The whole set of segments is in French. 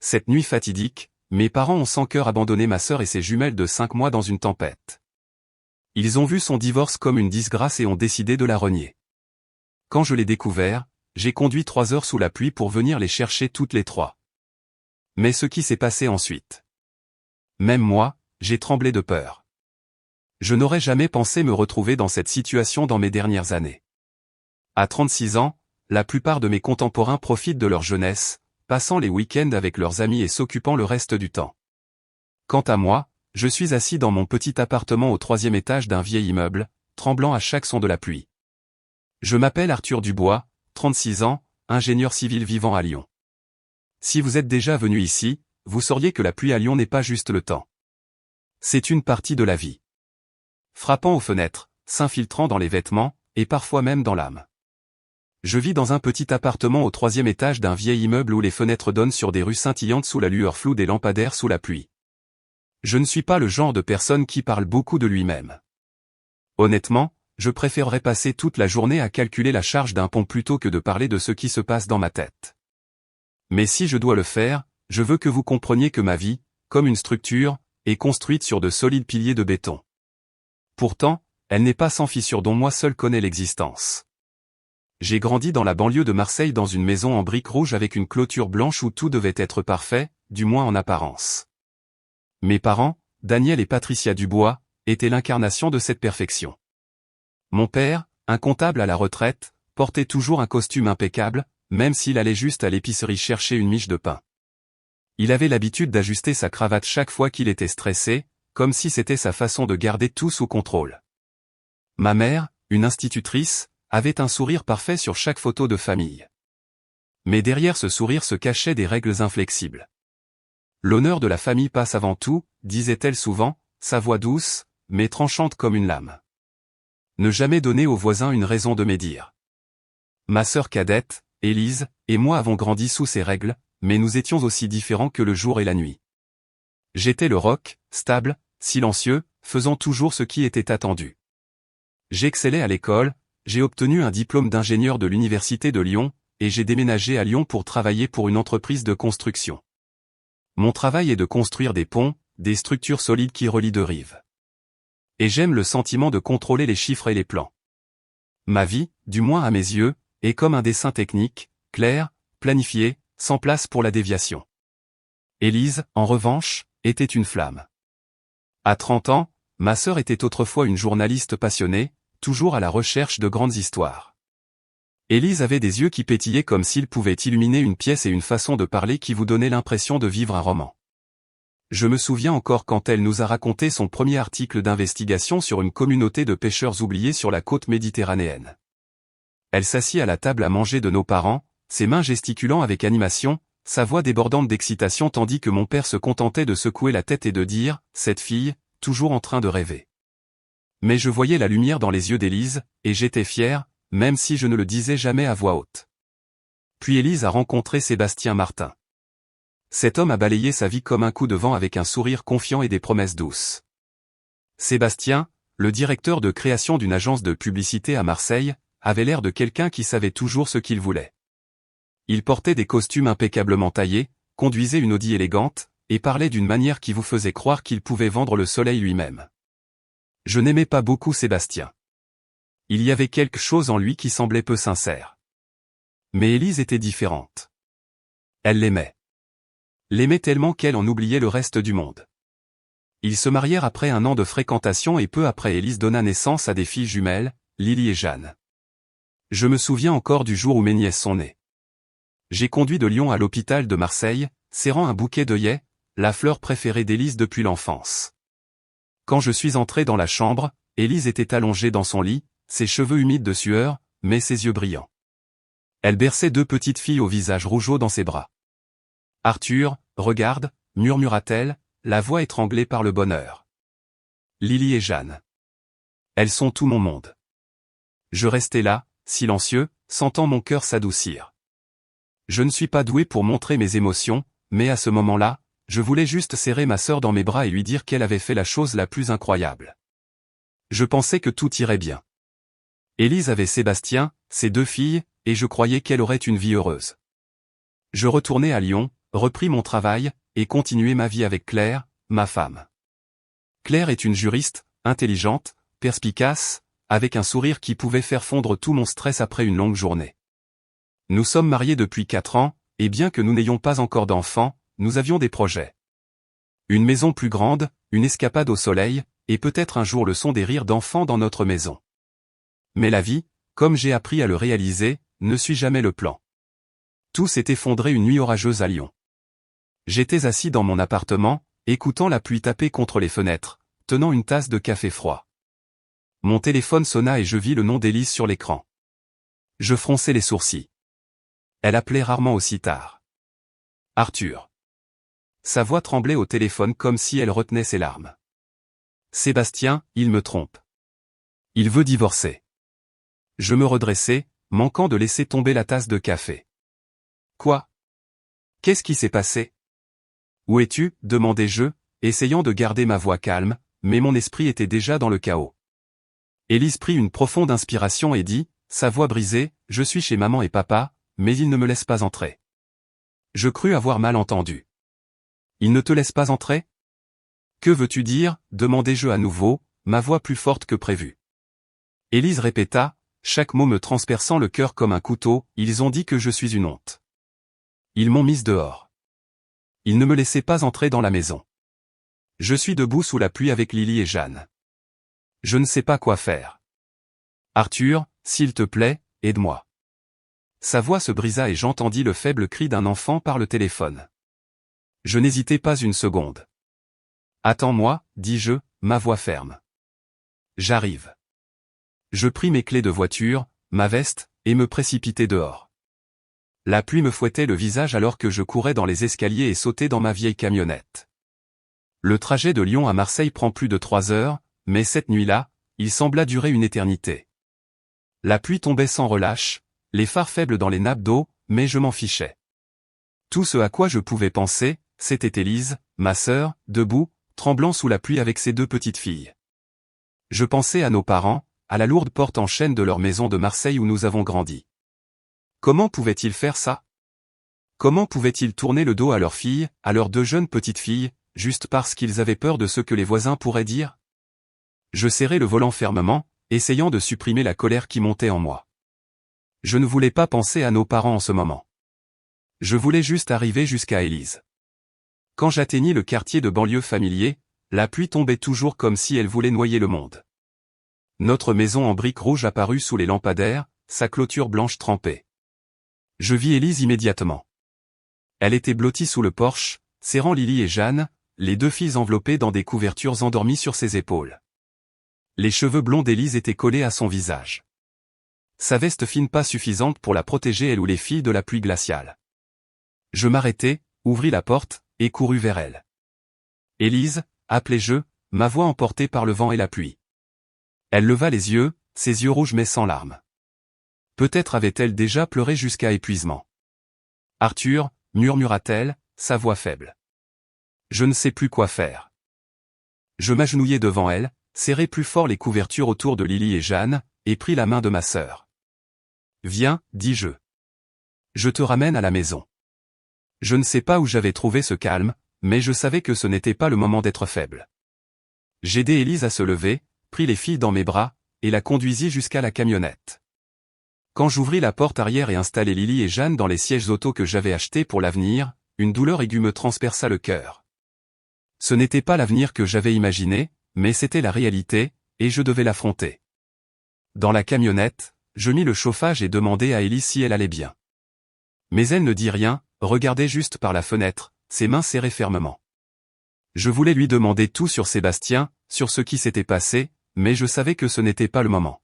Cette nuit fatidique, mes parents ont sans cœur abandonné ma sœur et ses jumelles de 5 mois dans une tempête. Ils ont vu son divorce comme une disgrâce et ont décidé de la renier. Quand je l'ai découvert, j'ai conduit 3 heures sous la pluie pour venir les chercher toutes les 3. Mais ce qui s'est passé ensuite. Même moi, j'ai tremblé de peur. Je n'aurais jamais pensé me retrouver dans cette situation dans mes dernières années. À 36 ans, la plupart de mes contemporains profitent de leur jeunesse, passant les week-ends avec leurs amis et s'occupant le reste du temps. Quant à moi, je suis assis dans mon petit appartement au 3e étage d'un vieil immeuble, tremblant à chaque son de la pluie. Je m'appelle Arthur Dubois, 36 ans, ingénieur civil vivant à Lyon. Si vous êtes déjà venu ici, vous sauriez que la pluie à Lyon n'est pas juste le temps. C'est une partie de la vie. Frappant aux fenêtres, s'infiltrant dans les vêtements, et parfois même dans l'âme. Je vis dans un petit appartement au 3e étage d'un vieil immeuble où les fenêtres donnent sur des rues scintillantes sous la lueur floue des lampadaires sous la pluie. Je ne suis pas le genre de personne qui parle beaucoup de lui-même. Honnêtement, je préférerais passer toute la journée à calculer la charge d'un pont plutôt que de parler de ce qui se passe dans ma tête. Mais si je dois le faire, je veux que vous compreniez que ma vie, comme une structure, est construite sur de solides piliers de béton. Pourtant, elle n'est pas sans fissures dont moi seul connais l'existence. J'ai grandi dans la banlieue de Marseille dans une maison en briques rouges avec une clôture blanche où tout devait être parfait, du moins en apparence. Mes parents, Daniel et Patricia Dubois, étaient l'incarnation de cette perfection. Mon père, un comptable à la retraite, portait toujours un costume impeccable, même s'il allait juste à l'épicerie chercher une miche de pain. Il avait l'habitude d'ajuster sa cravate chaque fois qu'il était stressé, comme si c'était sa façon de garder tout sous contrôle. Ma mère, une institutrice, avait un sourire parfait sur chaque photo de famille. Mais derrière ce sourire se cachaient des règles inflexibles. L'honneur de la famille passe avant tout, disait-elle souvent, sa voix douce, mais tranchante comme une lame. Ne jamais donner aux voisins une raison de médire. Ma sœur cadette, Élise, et moi avons grandi sous ces règles, mais nous étions aussi différents que le jour et la nuit. J'étais le roc, stable, silencieux, faisant toujours ce qui était attendu. J'excellais à l'école, j'ai obtenu un diplôme d'ingénieur de l'Université de Lyon, et j'ai déménagé à Lyon pour travailler pour une entreprise de construction. Mon travail est de construire des ponts, des structures solides qui relient deux rives. Et j'aime le sentiment de contrôler les chiffres et les plans. Ma vie, du moins à mes yeux, est comme un dessin technique, clair, planifié, sans place pour la déviation. Élise, en revanche, était une flamme. À 30 ans, ma sœur était autrefois une journaliste passionnée, toujours à la recherche de grandes histoires. Élise avait des yeux qui pétillaient comme s'ils pouvaient illuminer une pièce et une façon de parler qui vous donnait l'impression de vivre un roman. Je me souviens encore quand elle nous a raconté son premier article d'investigation sur une communauté de pêcheurs oubliés sur la côte méditerranéenne. Elle s'assit à la table à manger de nos parents, ses mains gesticulant avec animation, sa voix débordante d'excitation tandis que mon père se contentait de secouer la tête et de dire « Cette fille, toujours en train de rêver ». Mais je voyais la lumière dans les yeux d'Élise, et j'étais fier, même si je ne le disais jamais à voix haute. Puis Élise a rencontré Sébastien Martin. Cet homme a balayé sa vie comme un coup de vent avec un sourire confiant et des promesses douces. Sébastien, le directeur de création d'une agence de publicité à Marseille, avait l'air de quelqu'un qui savait toujours ce qu'il voulait. Il portait des costumes impeccablement taillés, conduisait une Audi élégante, et parlait d'une manière qui vous faisait croire qu'il pouvait vendre le soleil lui-même. Je n'aimais pas beaucoup Sébastien. Il y avait quelque chose en lui qui semblait peu sincère. Mais Élise était différente. Elle l'aimait. L'aimait tellement qu'elle en oubliait le reste du monde. Ils se marièrent après 1 an de fréquentation et peu après Élise donna naissance à des filles jumelles, Lily et Jeanne. Je me souviens encore du jour où mes nièces sont nées. J'ai conduit de Lyon à l'hôpital de Marseille, serrant un bouquet d'œillets, la fleur préférée d'Élise depuis l'enfance. Quand je suis entré dans la chambre, Élise était allongée dans son lit, ses cheveux humides de sueur, mais ses yeux brillants. Elle berçait 2 petites filles au visage rougeaud dans ses bras. « Arthur, regarde » murmura-t-elle, la voix étranglée par le bonheur. Lily et Jeanne. Elles sont tout mon monde. Je restais là, silencieux, sentant mon cœur s'adoucir. Je ne suis pas doué pour montrer mes émotions, mais à ce moment-là, je voulais juste serrer ma sœur dans mes bras et lui dire qu'elle avait fait la chose la plus incroyable. Je pensais que tout irait bien. Élise avait Sébastien, ses 2 filles, et je croyais qu'elle aurait une vie heureuse. Je retournais à Lyon, repris mon travail, et continué ma vie avec Claire, ma femme. Claire est une juriste, intelligente, perspicace, avec un sourire qui pouvait faire fondre tout mon stress après une longue journée. Nous sommes mariés depuis 4 ans, et bien que nous n'ayons pas encore d'enfants, nous avions des projets. Une maison plus grande, une escapade au soleil, et peut-être un jour le son des rires d'enfants dans notre maison. Mais la vie, comme j'ai appris à le réaliser, ne suit jamais le plan. Tout s'est effondré une nuit orageuse à Lyon. J'étais assis dans mon appartement, écoutant la pluie taper contre les fenêtres, tenant une tasse de café froid. Mon téléphone sonna et je vis le nom d'Élise sur l'écran. Je fronçai les sourcils. Elle appelait rarement aussi tard. Arthur. Sa voix tremblait au téléphone comme si elle retenait ses larmes. Sébastien, il me trompe. Il veut divorcer. Je me redressai, manquant de laisser tomber la tasse de café. Quoi? Qu'est-ce qui s'est passé? Où es-tu? Demandai-je, essayant de garder ma voix calme, mais mon esprit était déjà dans le chaos. Élise prit une profonde inspiration et dit, sa voix brisée, je suis chez maman et papa, mais ils ne me laissent pas entrer. Je crus avoir mal entendu. Ils ne te laissent pas entrer? Que veux-tu dire? Demandai-je à nouveau, ma voix plus forte que prévu. Élise répéta, chaque mot me transperçant le cœur comme un couteau, ils ont dit que je suis une honte. Ils m'ont mise dehors. Ils ne me laissaient pas entrer dans la maison. Je suis debout sous la pluie avec Lily et Jeanne. Je ne sais pas quoi faire. Arthur, s'il te plaît, aide-moi. Sa voix se brisa et j'entendis le faible cri d'un enfant par le téléphone. Je n'hésitai pas une seconde. Attends-moi, dis-je, ma voix ferme. J'arrive. Je pris mes clés de voiture, ma veste, et me précipitai dehors. La pluie me fouettait le visage alors que je courais dans les escaliers et sautais dans ma vieille camionnette. Le trajet de Lyon à Marseille prend plus de 3 heures, mais cette nuit-là, il sembla durer une éternité. La pluie tombait sans relâche, les phares faibles dans les nappes d'eau, mais je m'en fichais. Tout ce à quoi je pouvais penser, c'était Élise, ma sœur, debout, tremblant sous la pluie avec ses 2 petites filles. Je pensais à nos parents, à la lourde porte en chêne de leur maison de Marseille où nous avons grandi. Comment pouvaient-ils faire ça? Comment pouvaient-ils tourner le dos à leurs filles, à leurs 2 jeunes petites filles, juste parce qu'ils avaient peur de ce que les voisins pourraient dire? Je serrai le volant fermement, essayant de supprimer la colère qui montait en moi. Je ne voulais pas penser à nos parents en ce moment. Je voulais juste arriver jusqu'à Élise. Quand j'atteignis le quartier de banlieue familier, la pluie tombait toujours comme si elle voulait noyer le monde. Notre maison en briques rouges apparut sous les lampadaires, sa clôture blanche trempée. Je vis Élise immédiatement. Elle était blottie sous le porche, serrant Lily et Jeanne, les 2 filles enveloppées dans des couvertures endormies sur ses épaules. Les cheveux blonds d'Élise étaient collés à son visage. Sa veste fine pas suffisante pour la protéger elle ou les filles de la pluie glaciale. Je m'arrêtai, ouvris la porte, et courus vers elle. Élise, appelai-je, ma voix emportée par le vent et la pluie. Elle leva les yeux, ses yeux rouges mais sans larmes. Peut-être avait-elle déjà pleuré jusqu'à épuisement. Arthur, murmura-t-elle, sa voix faible. Je ne sais plus quoi faire. Je m'agenouillai devant elle, serrai plus fort les couvertures autour de Lily et Jeanne, et pris la main de ma sœur. Viens, dis-je. Je te ramène à la maison. Je ne sais pas où j'avais trouvé ce calme, mais je savais que ce n'était pas le moment d'être faible. J'aidai Élise à se lever, pris les filles dans mes bras, et la conduisis jusqu'à la camionnette. Quand j'ouvris la porte arrière et installai Lily et Jeanne dans les sièges auto que j'avais achetés pour l'avenir, une douleur aiguë me transperça le cœur. Ce n'était pas l'avenir que j'avais imaginé, mais c'était la réalité, et je devais l'affronter. Dans la camionnette, je mis le chauffage et demandai à Élise si elle allait bien. Mais elle ne dit rien, regardait juste par la fenêtre, ses mains serrées fermement. Je voulais lui demander tout sur Sébastien, sur ce qui s'était passé, mais je savais que ce n'était pas le moment.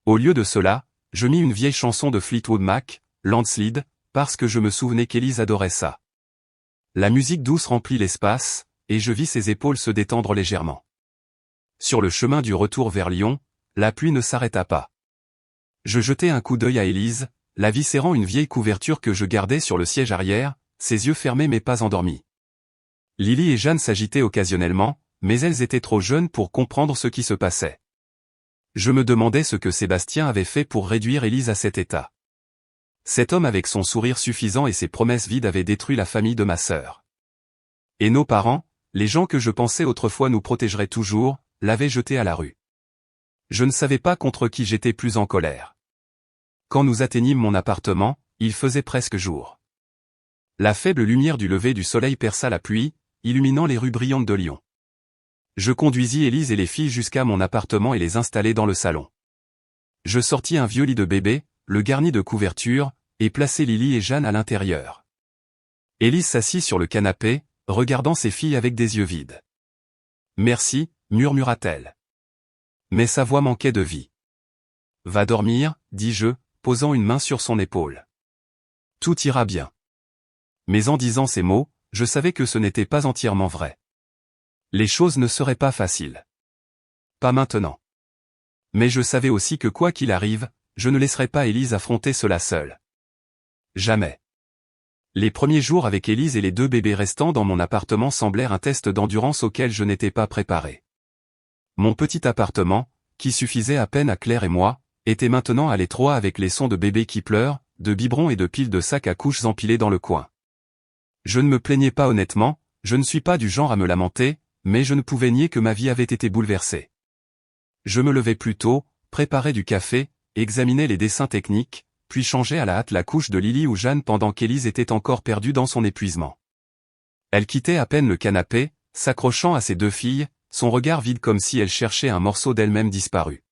Au lieu de cela, je mis une vieille chanson de Fleetwood Mac, Landslide, parce que je me souvenais qu'Élise adorait ça. La musique douce remplit l'espace, et je vis ses épaules se détendre légèrement. Sur le chemin du retour vers Lyon, la pluie ne s'arrêta pas. Je jetai un coup d'œil à Élise, la vie serrant une vieille couverture que je gardais sur le siège arrière, ses yeux fermés mais pas endormis. Lily et Jeanne s'agitaient occasionnellement, mais elles étaient trop jeunes pour comprendre ce qui se passait. Je me demandais ce que Sébastien avait fait pour réduire Élise à cet état. Cet homme avec son sourire suffisant et ses promesses vides avait détruit la famille de ma sœur. Et nos parents, les gens que je pensais autrefois nous protégeraient toujours, l'avaient jeté à la rue. Je ne savais pas contre qui j'étais plus en colère. Quand nous atteignîmes mon appartement, il faisait presque jour. La faible lumière du lever du soleil perça la pluie, illuminant les rues brillantes de Lyon. Je conduisis Élise et les filles jusqu'à mon appartement et les installai dans le salon. Je sortis un vieux lit de bébé, le garnis de couvertures, et plaçai Lily et Jeanne à l'intérieur. Élise s'assit sur le canapé, regardant ses filles avec des yeux vides. « Merci », murmura-t-elle. Mais sa voix manquait de vie. « Va dormir », dis-je, posant une main sur son épaule. « Tout ira bien. » Mais en disant ces mots, je savais que ce n'était pas entièrement vrai. Les choses ne seraient pas faciles. Pas maintenant. Mais je savais aussi que quoi qu'il arrive, je ne laisserais pas Élise affronter cela seule. Jamais. Les premiers jours avec Élise et les 2 bébés restants dans mon appartement semblèrent un test d'endurance auquel je n'étais pas préparé. Mon petit appartement, qui suffisait à peine à Claire et moi, était maintenant à l'étroit avec les sons de bébés qui pleurent, de biberons et de piles de sacs à couches empilés dans le coin. Je ne me plaignais pas honnêtement, je ne suis pas du genre à me lamenter, mais je ne pouvais nier que ma vie avait été bouleversée. Je me levais plus tôt, préparais du café, examinais les dessins techniques, puis changeais à la hâte la couche de Lily ou Jeanne pendant qu'Élise était encore perdue dans son épuisement. Elle quittait à peine le canapé, s'accrochant à ses 2 filles, son regard vide comme si elle cherchait un morceau d'elle-même disparu.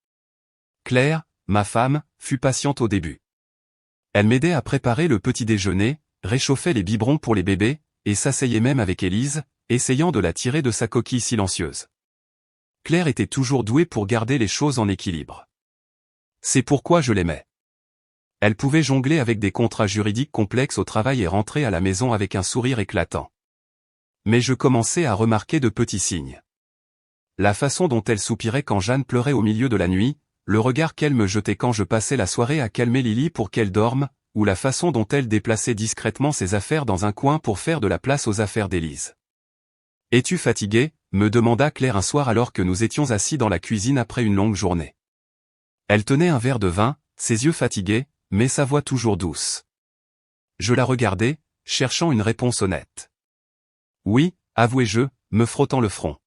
Claire, ma femme, fut patiente au début. Elle m'aidait à préparer le petit déjeuner, réchauffait les biberons pour les bébés, et s'asseyait même avec Élise, essayant de la tirer de sa coquille silencieuse. Claire était toujours douée pour garder les choses en équilibre. C'est pourquoi je l'aimais. Elle pouvait jongler avec des contrats juridiques complexes au travail et rentrer à la maison avec un sourire éclatant. Mais je commençais à remarquer de petits signes. La façon dont elle soupirait quand Jeanne pleurait au milieu de la nuit, le regard qu'elle me jetait quand je passais la soirée à calmer Lily pour qu'elle dorme, ou la façon dont elle déplaçait discrètement ses affaires dans un coin pour faire de la place aux affaires d'Élise. « Es-tu fatigué ?» me demanda Claire un soir alors que nous étions assis dans la cuisine après une longue journée. Elle tenait un verre de vin, ses yeux fatigués, mais sa voix toujours douce. Je la regardais, cherchant une réponse honnête. « Oui », avouai-je, me frottant le front.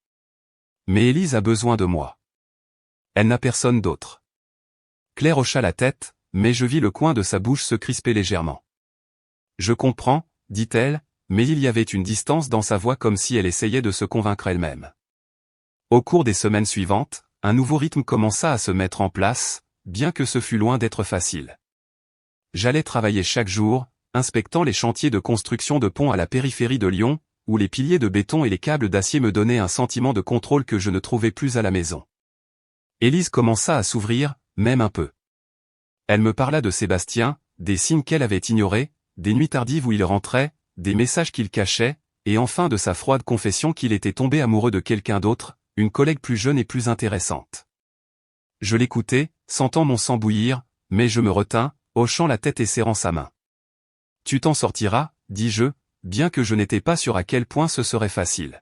« Mais Élise a besoin de moi. Elle n'a personne d'autre. » Claire hocha la tête, mais je vis le coin de sa bouche se crisper légèrement. « Je comprends », dit-elle, mais il y avait une distance dans sa voix comme si elle essayait de se convaincre elle-même. Au cours des semaines suivantes, un nouveau rythme commença à se mettre en place, bien que ce fût loin d'être facile. J'allais travailler chaque jour, inspectant les chantiers de construction de ponts à la périphérie de Lyon, où les piliers de béton et les câbles d'acier me donnaient un sentiment de contrôle que je ne trouvais plus à la maison. Élise commença à s'ouvrir, même un peu. Elle me parla de Sébastien, des signes qu'elle avait ignorés, des nuits tardives où il rentrait, des messages qu'il cachait, et enfin de sa froide confession qu'il était tombé amoureux de quelqu'un d'autre, une collègue plus jeune et plus intéressante. Je l'écoutais, sentant mon sang bouillir, mais je me retins, hochant la tête et serrant sa main. « Tu t'en sortiras », dis-je, bien que je n'étais pas sûr à quel point ce serait facile.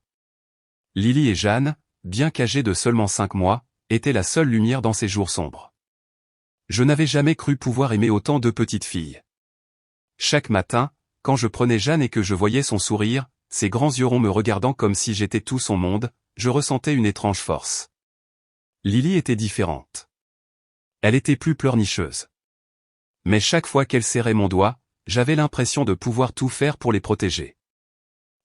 Lily et Jeanne, bien qu'âgées de seulement 5 mois, étaient la seule lumière dans ces jours sombres. Je n'avais jamais cru pouvoir aimer autant de petites filles. Chaque matin, quand je prenais Jeanne et que je voyais son sourire, ses grands yeux ronds me regardant comme si j'étais tout son monde, je ressentais une étrange force. Lily était différente. Elle était plus pleurnicheuse. Mais chaque fois qu'elle serrait mon doigt, j'avais l'impression de pouvoir tout faire pour les protéger.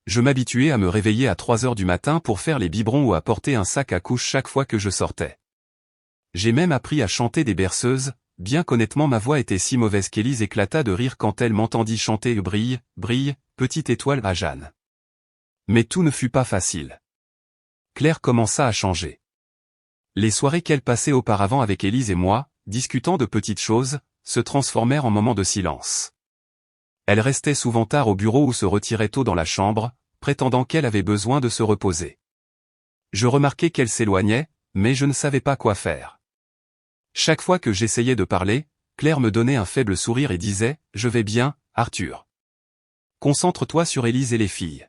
Je m'habituais à me réveiller à 3 heures du matin pour faire les biberons ou à porter un sac à couches chaque fois que je sortais. J'ai même appris à chanter des berceuses, bien qu'honnêtement ma voix était si mauvaise qu'Élise éclata de rire quand elle m'entendit chanter « Brille, brille, petite étoile » à Jeanne. Mais tout ne fut pas facile. Claire commença à changer. Les soirées qu'elle passait auparavant avec Élise et moi, discutant de petites choses, se transformèrent en moments de silence. Elle restait souvent tard au bureau ou se retirait tôt dans la chambre, prétendant qu'elle avait besoin de se reposer. Je remarquais qu'elle s'éloignait, mais je ne savais pas quoi faire. Chaque fois que j'essayais de parler, Claire me donnait un faible sourire et disait « Je vais bien, Arthur. Concentre-toi sur Élise et les filles. »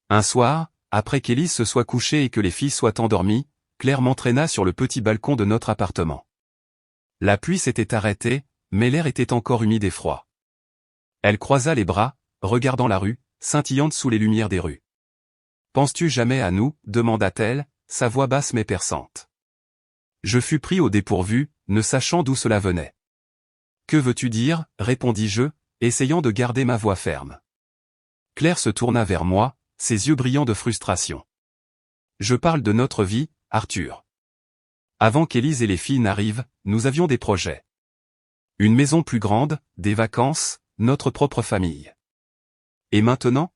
Un soir, après qu'Élise se soit couchée et que les filles soient endormies, Claire m'entraîna sur le petit balcon de notre appartement. La pluie s'était arrêtée, mais l'air était encore humide et froid. Elle croisa les bras, regardant la rue, scintillante sous les lumières des rues. Penses-tu jamais à nous, demanda-t-elle, sa voix basse mais perçante. Je fus pris au dépourvu, ne sachant d'où cela venait. Que veux-tu dire, répondis-je, essayant de garder ma voix ferme. Claire se tourna vers moi, ses yeux brillants de frustration. Je parle de notre vie, Arthur. Avant qu'Élise et les filles n'arrivent, nous avions des projets. Une maison plus grande, des vacances, notre propre famille. Et maintenant?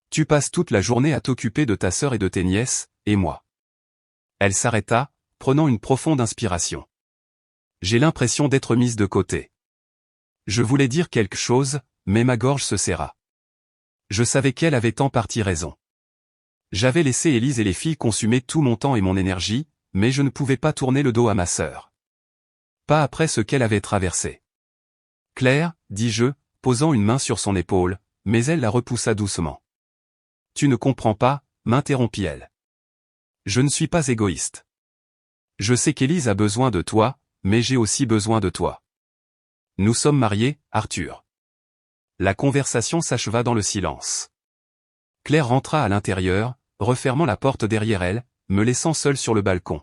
Tu passes toute la journée à t'occuper de ta sœur et de tes nièces, et moi. Elle s'arrêta, prenant une profonde inspiration. J'ai l'impression d'être mise de côté. Je voulais dire quelque chose, mais ma gorge se serra. Je savais qu'elle avait en partie raison. J'avais laissé Élise et les filles consumer tout mon temps et mon énergie, mais je ne pouvais pas tourner le dos à ma sœur. Pas après ce qu'elle avait traversé. Claire, dis-je, posant une main sur son épaule, mais elle la repoussa doucement. Tu ne comprends pas, m'interrompit-elle. Je ne suis pas égoïste. Je sais qu'Élise a besoin de toi, mais j'ai aussi besoin de toi. Nous sommes mariés, Arthur. La conversation s'acheva dans le silence. Claire rentra à l'intérieur, refermant la porte derrière elle, me laissant seul sur le balcon.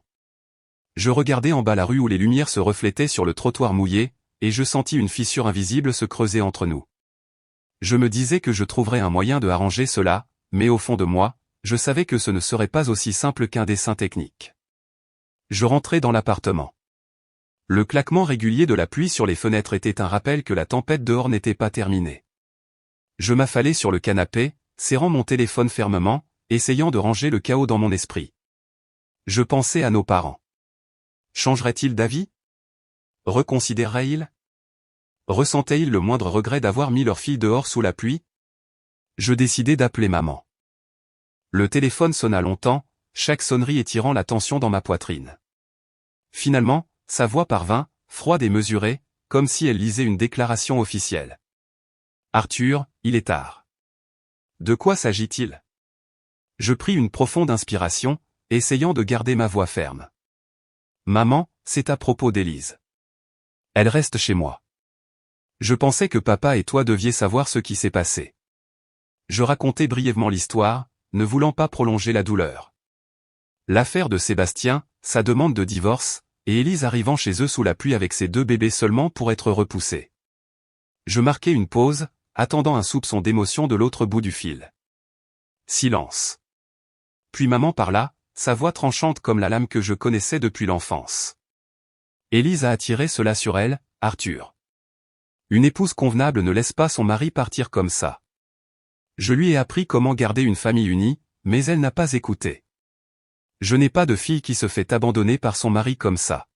Je regardais en bas la rue où les lumières se reflétaient sur le trottoir mouillé, et je sentis une fissure invisible se creuser entre nous. Je me disais que je trouverais un moyen de arranger cela, mais au fond de moi, je savais que ce ne serait pas aussi simple qu'un dessin technique. Je rentrai dans l'appartement. Le claquement régulier de la pluie sur les fenêtres était un rappel que la tempête dehors n'était pas terminée. Je m'affalai sur le canapé, serrant mon téléphone fermement, essayant de ranger le chaos dans mon esprit. Je pensais à nos parents. Changeraient-ils d'avis? Reconsidéreraient-ils? Ressentaient-ils le moindre regret d'avoir mis leur fille dehors sous la pluie? Je décidai d'appeler maman. Le téléphone sonna longtemps, chaque sonnerie étirant la tension dans ma poitrine. Finalement, sa voix parvint, froide et mesurée, comme si elle lisait une déclaration officielle. Arthur, il est tard. De quoi s'agit-il? Je pris une profonde inspiration, essayant de garder ma voix ferme. Maman, c'est à propos d'Élise. Elle reste chez moi. Je pensais que papa et toi deviez savoir ce qui s'est passé. Je racontai brièvement l'histoire, ne voulant pas prolonger la douleur. L'affaire de Sébastien, sa demande de divorce, et Élise arrivant chez eux sous la pluie avec ses 2 bébés seulement pour être repoussée. Je marquai une pause, attendant un soupçon d'émotion de l'autre bout du fil. Silence. Puis maman parla, sa voix tranchante comme la lame que je connaissais depuis l'enfance. Élise a attiré cela sur elle, Arthur. Une épouse convenable ne laisse pas son mari partir comme ça. Je lui ai appris comment garder une famille unie, mais elle n'a pas écouté. Je n'ai pas de fille qui se fait abandonner par son mari comme ça.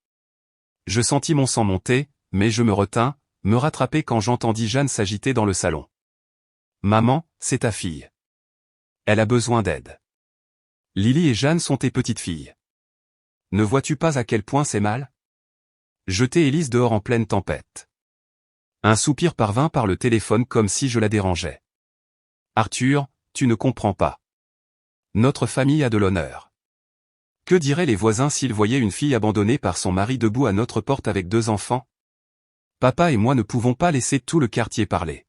Je sentis mon sang monter, mais je me retins, me rattraper quand j'entendis Jeanne s'agiter dans le salon. Maman, c'est ta fille. Elle a besoin d'aide. Lily et Jeanne sont tes petites filles. Ne vois-tu pas à quel point c'est mal? Jeter Élise dehors en pleine tempête. Un soupir parvint par le téléphone comme si je la dérangeais. Arthur, tu ne comprends pas. Notre famille a de l'honneur. Que diraient les voisins s'ils voyaient une fille abandonnée par son mari debout à notre porte avec 2 enfants? Papa et moi ne pouvons pas laisser tout le quartier parler.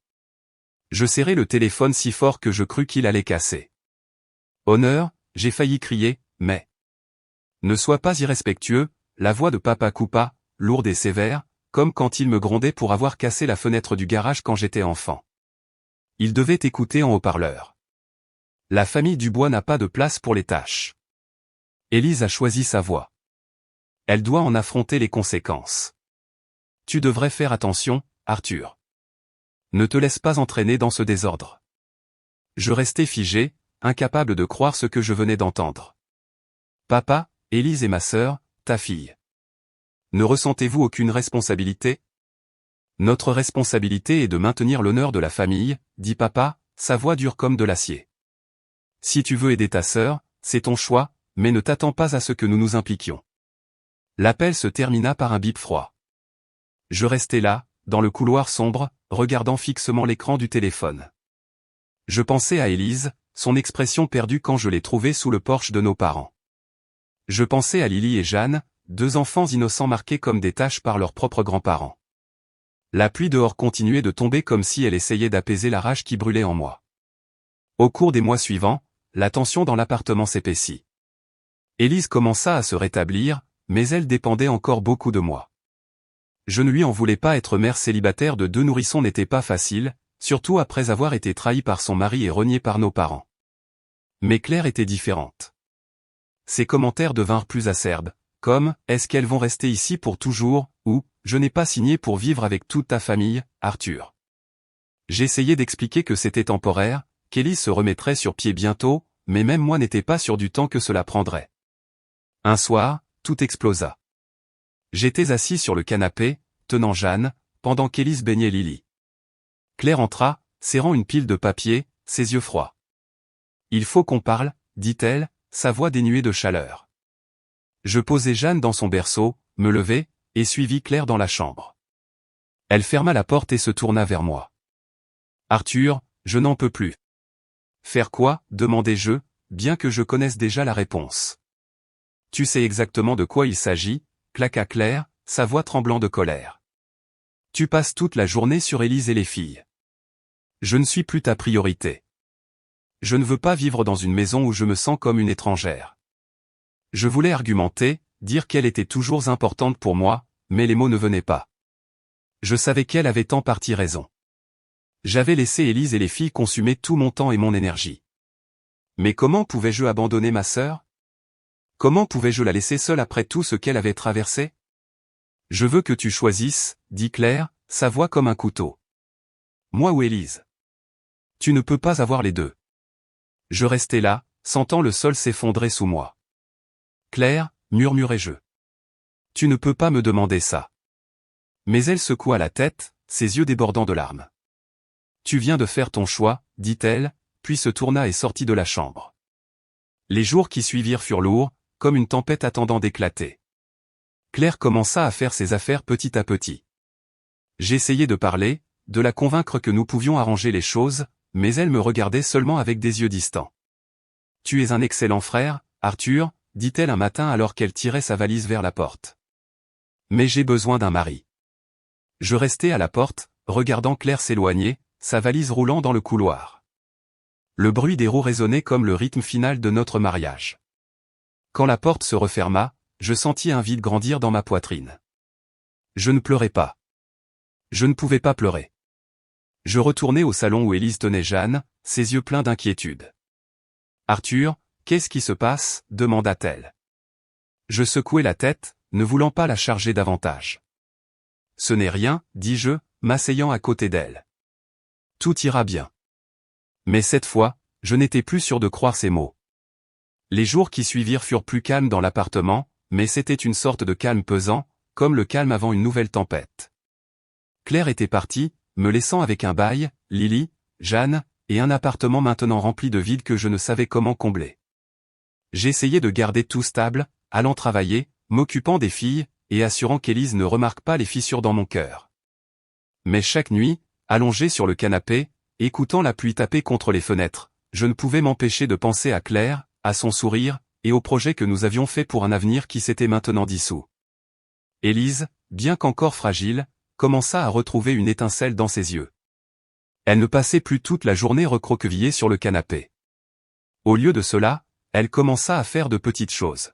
Je serrai le téléphone si fort que je crus qu'il allait casser. Honneur, j'ai failli crier, mais... Ne sois pas irrespectueux, la voix de papa coupa, lourde et sévère, comme quand il me grondait pour avoir cassé la fenêtre du garage quand j'étais enfant. Il devait écouter en haut-parleur. La famille Dubois n'a pas de place pour les tâches. Élise a choisi sa voie. Elle doit en affronter les conséquences. Tu devrais faire attention, Arthur. Ne te laisse pas entraîner dans ce désordre. Je restai figé, incapable de croire ce que je venais d'entendre. Papa, Élise et ma sœur, ta fille. Ne ressentez-vous aucune responsabilité? Notre responsabilité est de maintenir l'honneur de la famille, dit papa, sa voix dure comme de l'acier. Si tu veux aider ta sœur, c'est ton choix, mais ne t'attends pas à ce que nous nous impliquions. L'appel se termina par un bip froid. Je restai là, dans le couloir sombre, regardant fixement l'écran du téléphone. Je pensais à Élise, son expression perdue quand je l'ai trouvée sous le porche de nos parents. Je pensais à Lily et Jeanne, 2 enfants innocents marqués comme des taches par leurs propres grands-parents. La pluie dehors continuait de tomber comme si elle essayait d'apaiser la rage qui brûlait en moi. Au cours des mois suivants, la tension dans l'appartement s'épaissit. Élise commença à se rétablir, mais elle dépendait encore beaucoup de moi. Je ne lui en voulais pas, être mère célibataire de 2 nourrissons n'était pas facile, surtout après avoir été trahie par son mari et reniée par nos parents. Mais Claire était différente. Ses commentaires devinrent plus acerbes, comme « Est-ce qu'elles vont rester ici pour toujours ?» ou « Je n'ai pas signé pour vivre avec toute ta famille, Arthur. » J'essayais d'expliquer que c'était temporaire, qu'Élise se remettrait sur pied bientôt, mais même moi n'étais pas sûr du temps que cela prendrait. Un soir, tout explosa. J'étais assis sur le canapé, tenant Jeanne, pendant qu'Élise baignait Lily. Claire entra, serrant une pile de papier, ses yeux froids. « Il faut qu'on parle, » dit-elle, sa voix dénuée de chaleur. Je posai Jeanne dans son berceau, me levai, et suivis Claire dans la chambre. Elle ferma la porte et se tourna vers moi. « Arthur, je n'en peux plus. »« Faire quoi ?» demandai-je, bien que je connaisse déjà la réponse. « Tu sais exactement de quoi il s'agit ?» claqua Claire, sa voix tremblant de colère. « Tu passes toute la journée sur Élise et les filles. Je ne suis plus ta priorité. Je ne veux pas vivre dans une maison où je me sens comme une étrangère. » Je voulais argumenter, dire qu'elle était toujours importante pour moi, mais les mots ne venaient pas. Je savais qu'elle avait en partie raison. J'avais laissé Élise et les filles consumer tout mon temps et mon énergie. Mais comment pouvais-je abandonner ma sœur? Comment pouvais-je la laisser seule après tout ce qu'elle avait traversé? « Je veux que tu choisisses, » dit Claire, sa voix comme un couteau. « Moi ou Élise? Tu ne peux pas avoir les deux. » Je restai là, sentant le sol s'effondrer sous moi. « Claire, » murmurai-je. « Tu ne peux pas me demander ça. » Mais elle secoua la tête, ses yeux débordant de larmes. « Tu viens de faire ton choix, » dit-elle, puis se tourna et sortit de la chambre. Les jours qui suivirent furent lourds, comme une tempête attendant d'éclater. Claire commença à faire ses affaires petit à petit. J'essayais de parler, de la convaincre que nous pouvions arranger les choses, mais elle me regardait seulement avec des yeux distants. « Tu es un excellent frère, Arthur, » dit-elle un matin alors qu'elle tirait sa valise vers la porte. « Mais j'ai besoin d'un mari. » Je restai à la porte, regardant Claire s'éloigner, sa valise roulant dans le couloir. Le bruit des roues résonnait comme le rythme final de notre mariage. Quand la porte se referma, je sentis un vide grandir dans ma poitrine. Je ne pleurais pas. Je ne pouvais pas pleurer. Je retournai au salon où Élise tenait Jeanne, ses yeux pleins d'inquiétude. « Arthur, qu'est-ce qui se passe ?» demanda-t-elle. Je secouai la tête, ne voulant pas la charger davantage. « Ce n'est rien, » dis-je, m'asseyant à côté d'elle. « Tout ira bien. » Mais cette fois, je n'étais plus sûr de croire ces mots. Les jours qui suivirent furent plus calmes dans l'appartement, mais c'était une sorte de calme pesant, comme le calme avant une nouvelle tempête. Claire était partie, me laissant avec un bail, Lily, Jeanne, et un appartement maintenant rempli de vide que je ne savais comment combler. J'essayais de garder tout stable, allant travailler, m'occupant des filles, et assurant qu'Élise ne remarque pas les fissures dans mon cœur. Mais chaque nuit, allongé sur le canapé, écoutant la pluie taper contre les fenêtres, je ne pouvais m'empêcher de penser à Claire, à son sourire, et au projet que nous avions fait pour un avenir qui s'était maintenant dissous. Élise, bien qu'encore fragile, commença à retrouver une étincelle dans ses yeux. Elle ne passait plus toute la journée recroquevillée sur le canapé. Au lieu de cela, elle commença à faire de petites choses.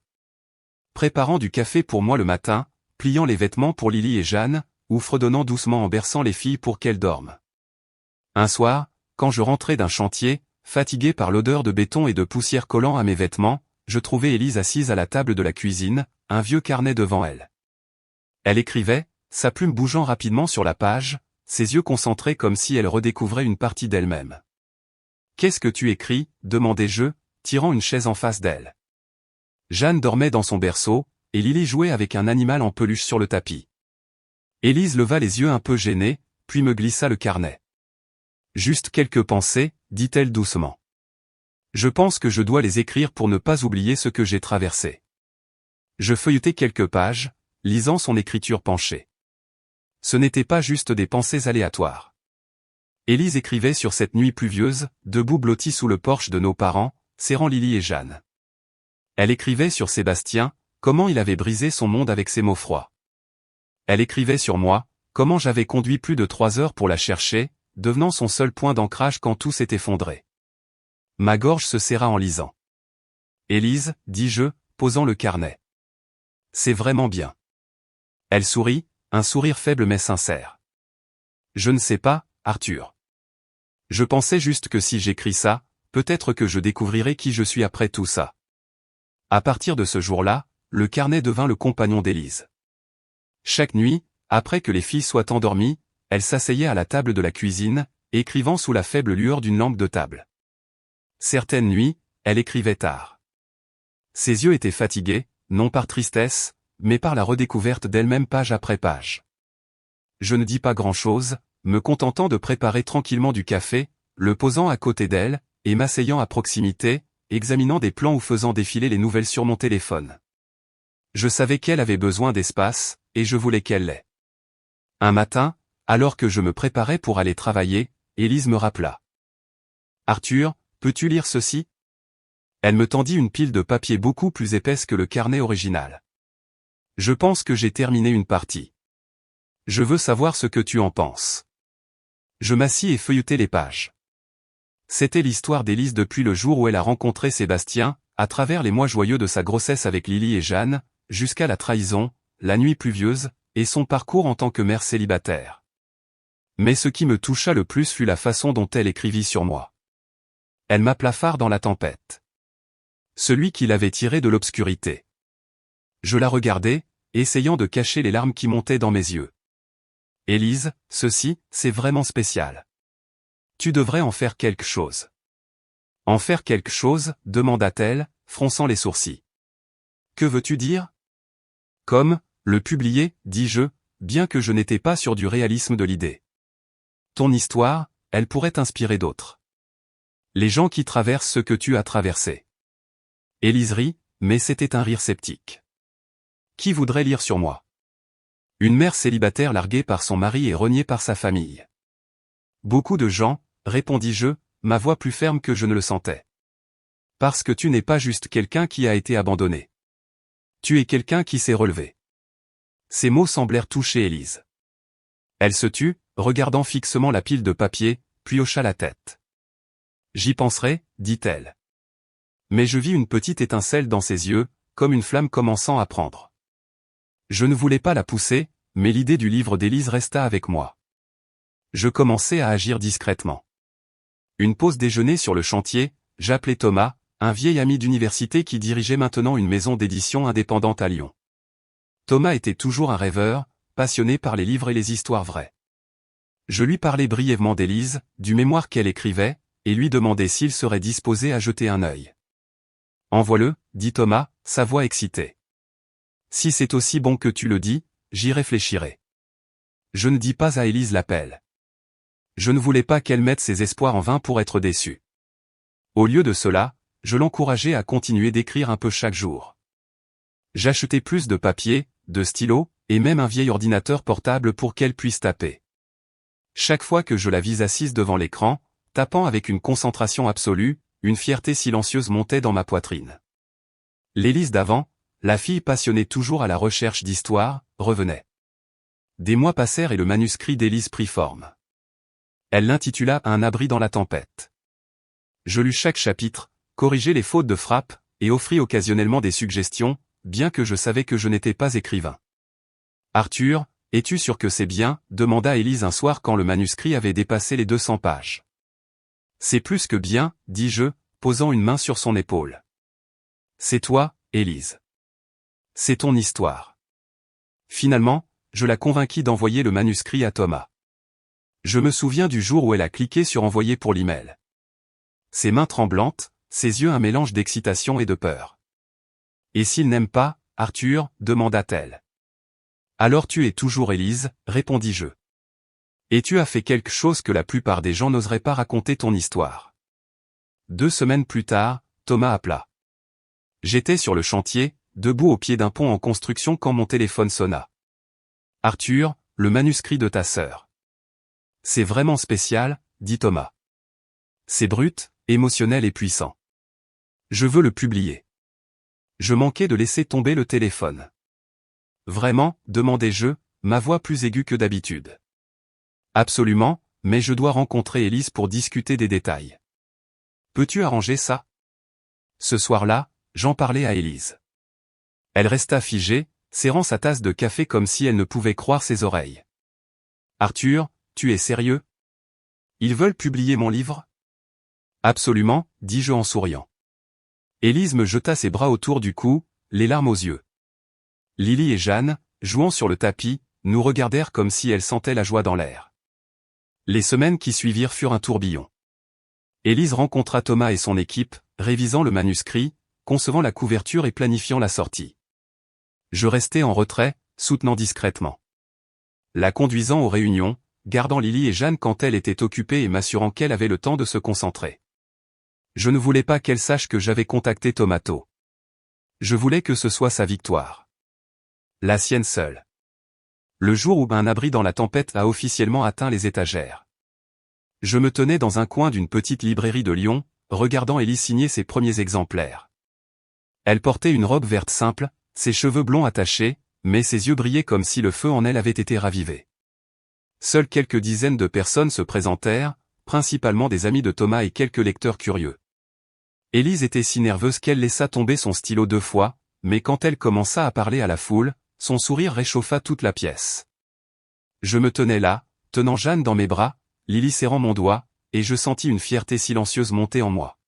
Préparant du café pour moi le matin, pliant les vêtements pour Lily et Jeanne, ou fredonnant doucement en berçant les filles pour qu'elles dorment. Un soir, quand je rentrais d'un chantier, fatigué par l'odeur de béton et de poussière collant à mes vêtements, je trouvai Élise assise à la table de la cuisine, un vieux carnet devant elle. Elle écrivait, sa plume bougeant rapidement sur la page, ses yeux concentrés comme si elle redécouvrait une partie d'elle-même. « Qu'est-ce que tu écris ?» demandai-je, tirant une chaise en face d'elle. Jeanne dormait dans son berceau, et Lily jouait avec un animal en peluche sur le tapis. Élise leva les yeux un peu gênée, puis me glissa le carnet. « Juste quelques pensées, » dit-elle doucement. « Je pense que je dois les écrire pour ne pas oublier ce que j'ai traversé. » Je feuilletai quelques pages, lisant son écriture penchée. Ce n'était pas juste des pensées aléatoires. Élise écrivait sur cette nuit pluvieuse, debout blottie sous le porche de nos parents, serrant Lily et Jeanne. Elle écrivait sur Sébastien, comment il avait brisé son monde avec ses mots froids. Elle écrivait sur moi, comment j'avais conduit plus de 3 heures pour la chercher, devenant son seul point d'ancrage quand tout s'est effondré. Ma gorge se serra en lisant. Élise, dis-je, posant le carnet. C'est vraiment bien. Elle sourit, un sourire faible mais sincère. Je ne sais pas, Arthur. Je pensais juste que si j'écris ça, peut-être que je découvrirai qui je suis après tout ça. À partir de ce jour-là, le carnet devint le compagnon d'Élise. Chaque nuit, après que les filles soient endormies, elle s'asseyait à la table de la cuisine, écrivant sous la faible lueur d'une lampe de table. Certaines nuits, elle écrivait tard. Ses yeux étaient fatigués, non par tristesse, mais par la redécouverte d'elle-même page après page. Je ne dis pas grand-chose, me contentant de préparer tranquillement du café, le posant à côté d'elle, et m'asseyant à proximité, examinant des plans ou faisant défiler les nouvelles sur mon téléphone. Je savais qu'elle avait besoin d'espace, et je voulais qu'elle l'ait. Un matin, alors que je me préparais pour aller travailler, Élise me rappela. « Arthur, peux-tu lire ceci ?» Elle me tendit une pile de papier beaucoup plus épaisse que le carnet original. « Je pense que j'ai terminé une partie. Je veux savoir ce que tu en penses. » Je m'assis et feuilletai les pages. C'était l'histoire d'Élise depuis le jour où elle a rencontré Sébastien, à travers les mois joyeux de sa grossesse avec Lily et Jeanne, jusqu'à la trahison, la nuit pluvieuse, et son parcours en tant que mère célibataire. Mais ce qui me toucha le plus fut la façon dont elle écrivit sur moi. Elle m'appela phare dans la tempête. Celui qui l'avait tiré de l'obscurité. Je la regardais, essayant de cacher les larmes qui montaient dans mes yeux. Élise, ceci, c'est vraiment spécial. Tu devrais en faire quelque chose. En faire quelque chose, demanda-t-elle, fronçant les sourcils. Que veux-tu dire? Comme, le publier, dis-je, bien que je n'étais pas sûr du réalisme de l'idée. Ton histoire, elle pourrait inspirer d'autres. Les gens qui traversent ce que tu as traversé. Élise rit, mais c'était un rire sceptique. Qui voudrait lire sur moi? Une mère célibataire larguée par son mari et reniée par sa famille. Beaucoup de gens, répondis-je, ma voix plus ferme que je ne le sentais. Parce que tu n'es pas juste quelqu'un qui a été abandonné. Tu es quelqu'un qui s'est relevé. Ces mots semblèrent toucher Élise. Elle se tut, regardant fixement la pile de papier, puis hocha la tête. J'y penserai, dit-elle. Mais je vis une petite étincelle dans ses yeux, comme une flamme commençant à prendre. Je ne voulais pas la pousser, mais l'idée du livre d'Élise resta avec moi. Je commençai à agir discrètement. Une pause déjeuner sur le chantier, j'appelai Thomas, un vieil ami d'université qui dirigeait maintenant une maison d'édition indépendante à Lyon. Thomas était toujours un rêveur, passionné par les livres et les histoires vraies. Je lui parlais brièvement d'Élise, du mémoire qu'elle écrivait, et lui demandai s'il serait disposé à jeter un œil. Envoie-le, dit Thomas, sa voix excitée. Si c'est aussi bon que tu le dis, j'y réfléchirai. Je ne dis pas à Élise l'appel. Je ne voulais pas qu'elle mette ses espoirs en vain pour être déçue. Au lieu de cela, je l'encourageais à continuer d'écrire un peu chaque jour. J'achetai plus de papier, de stylos, et même un vieil ordinateur portable pour qu'elle puisse taper. Chaque fois que je la vis assise devant l'écran, tapant avec une concentration absolue, une fierté silencieuse montait dans ma poitrine. L'Élise d'avant, la fille passionnée toujours à la recherche d'histoires, revenait. Des mois passèrent et le manuscrit d'Élise prit forme. Elle l'intitula « Un abri dans la tempête ». Je lus chaque chapitre, corrigeai les fautes de frappe, et offris occasionnellement des suggestions, bien que je savais que je n'étais pas écrivain. « Arthur, es-tu sûr que c'est bien ?» demanda Élise un soir quand le manuscrit avait dépassé les 200 pages. « C'est plus que bien, dis-je, posant une main sur son épaule. C'est toi, Élise. C'est ton histoire. » Finalement, je la convainquis d'envoyer le manuscrit à Thomas. Je me souviens du jour où elle a cliqué sur envoyer pour l'email. Ses mains tremblantes, ses yeux un mélange d'excitation et de peur. « Et s'il n'aime pas, Arthur ?» demanda-t-elle. « Alors tu es toujours Élise, répondis-je. Et tu as fait quelque chose que la plupart des gens n'oseraient pas raconter ton histoire. » 2 semaines plus tard, Thomas appela. J'étais sur le chantier, debout au pied d'un pont en construction quand mon téléphone sonna. « Arthur, le manuscrit de ta sœur. » « C'est vraiment spécial, » dit Thomas. « C'est brut, émotionnel et puissant. Je veux le publier. » Je manquais de laisser tomber le téléphone. « Vraiment ?» demandai-je, ma voix plus aiguë que d'habitude. Absolument, mais je dois rencontrer Élise pour discuter des détails. Peux-tu arranger ça? Ce soir-là, j'en parlais à Élise. Elle resta figée, serrant sa tasse de café comme si elle ne pouvait croire ses oreilles. Arthur, tu es sérieux? Ils veulent publier mon livre? Absolument, dis-je en souriant. Élise me jeta ses bras autour du cou, les larmes aux yeux. Lily et Jeanne, jouant sur le tapis, nous regardèrent comme si elles sentaient la joie dans l'air. Les semaines qui suivirent furent un tourbillon. Élise rencontra Thomas et son équipe, révisant le manuscrit, concevant la couverture et planifiant la sortie. Je restais en retrait, soutenant discrètement. La conduisant aux réunions, gardant Lily et Jeanne quand elle était occupée et m'assurant qu'elle avait le temps de se concentrer. Je ne voulais pas qu'elle sache que j'avais contacté Tomato. Je voulais que ce soit sa victoire. La sienne seule. Le jour où un abri dans la tempête a officiellement atteint les étagères. Je me tenais dans un coin d'une petite librairie de Lyon, regardant Élise signer ses premiers exemplaires. Elle portait une robe verte simple, ses cheveux blonds attachés, mais ses yeux brillaient comme si le feu en elle avait été ravivé. Seules quelques dizaines de personnes se présentèrent, principalement des amis de Thomas et quelques lecteurs curieux. Élise était si nerveuse qu'elle laissa tomber son stylo 2 fois, mais quand elle commença à parler à la foule, son sourire réchauffa toute la pièce. Je me tenais là, tenant Jeanne dans mes bras, Lily serrant mon doigt, et je sentis une fierté silencieuse monter en moi.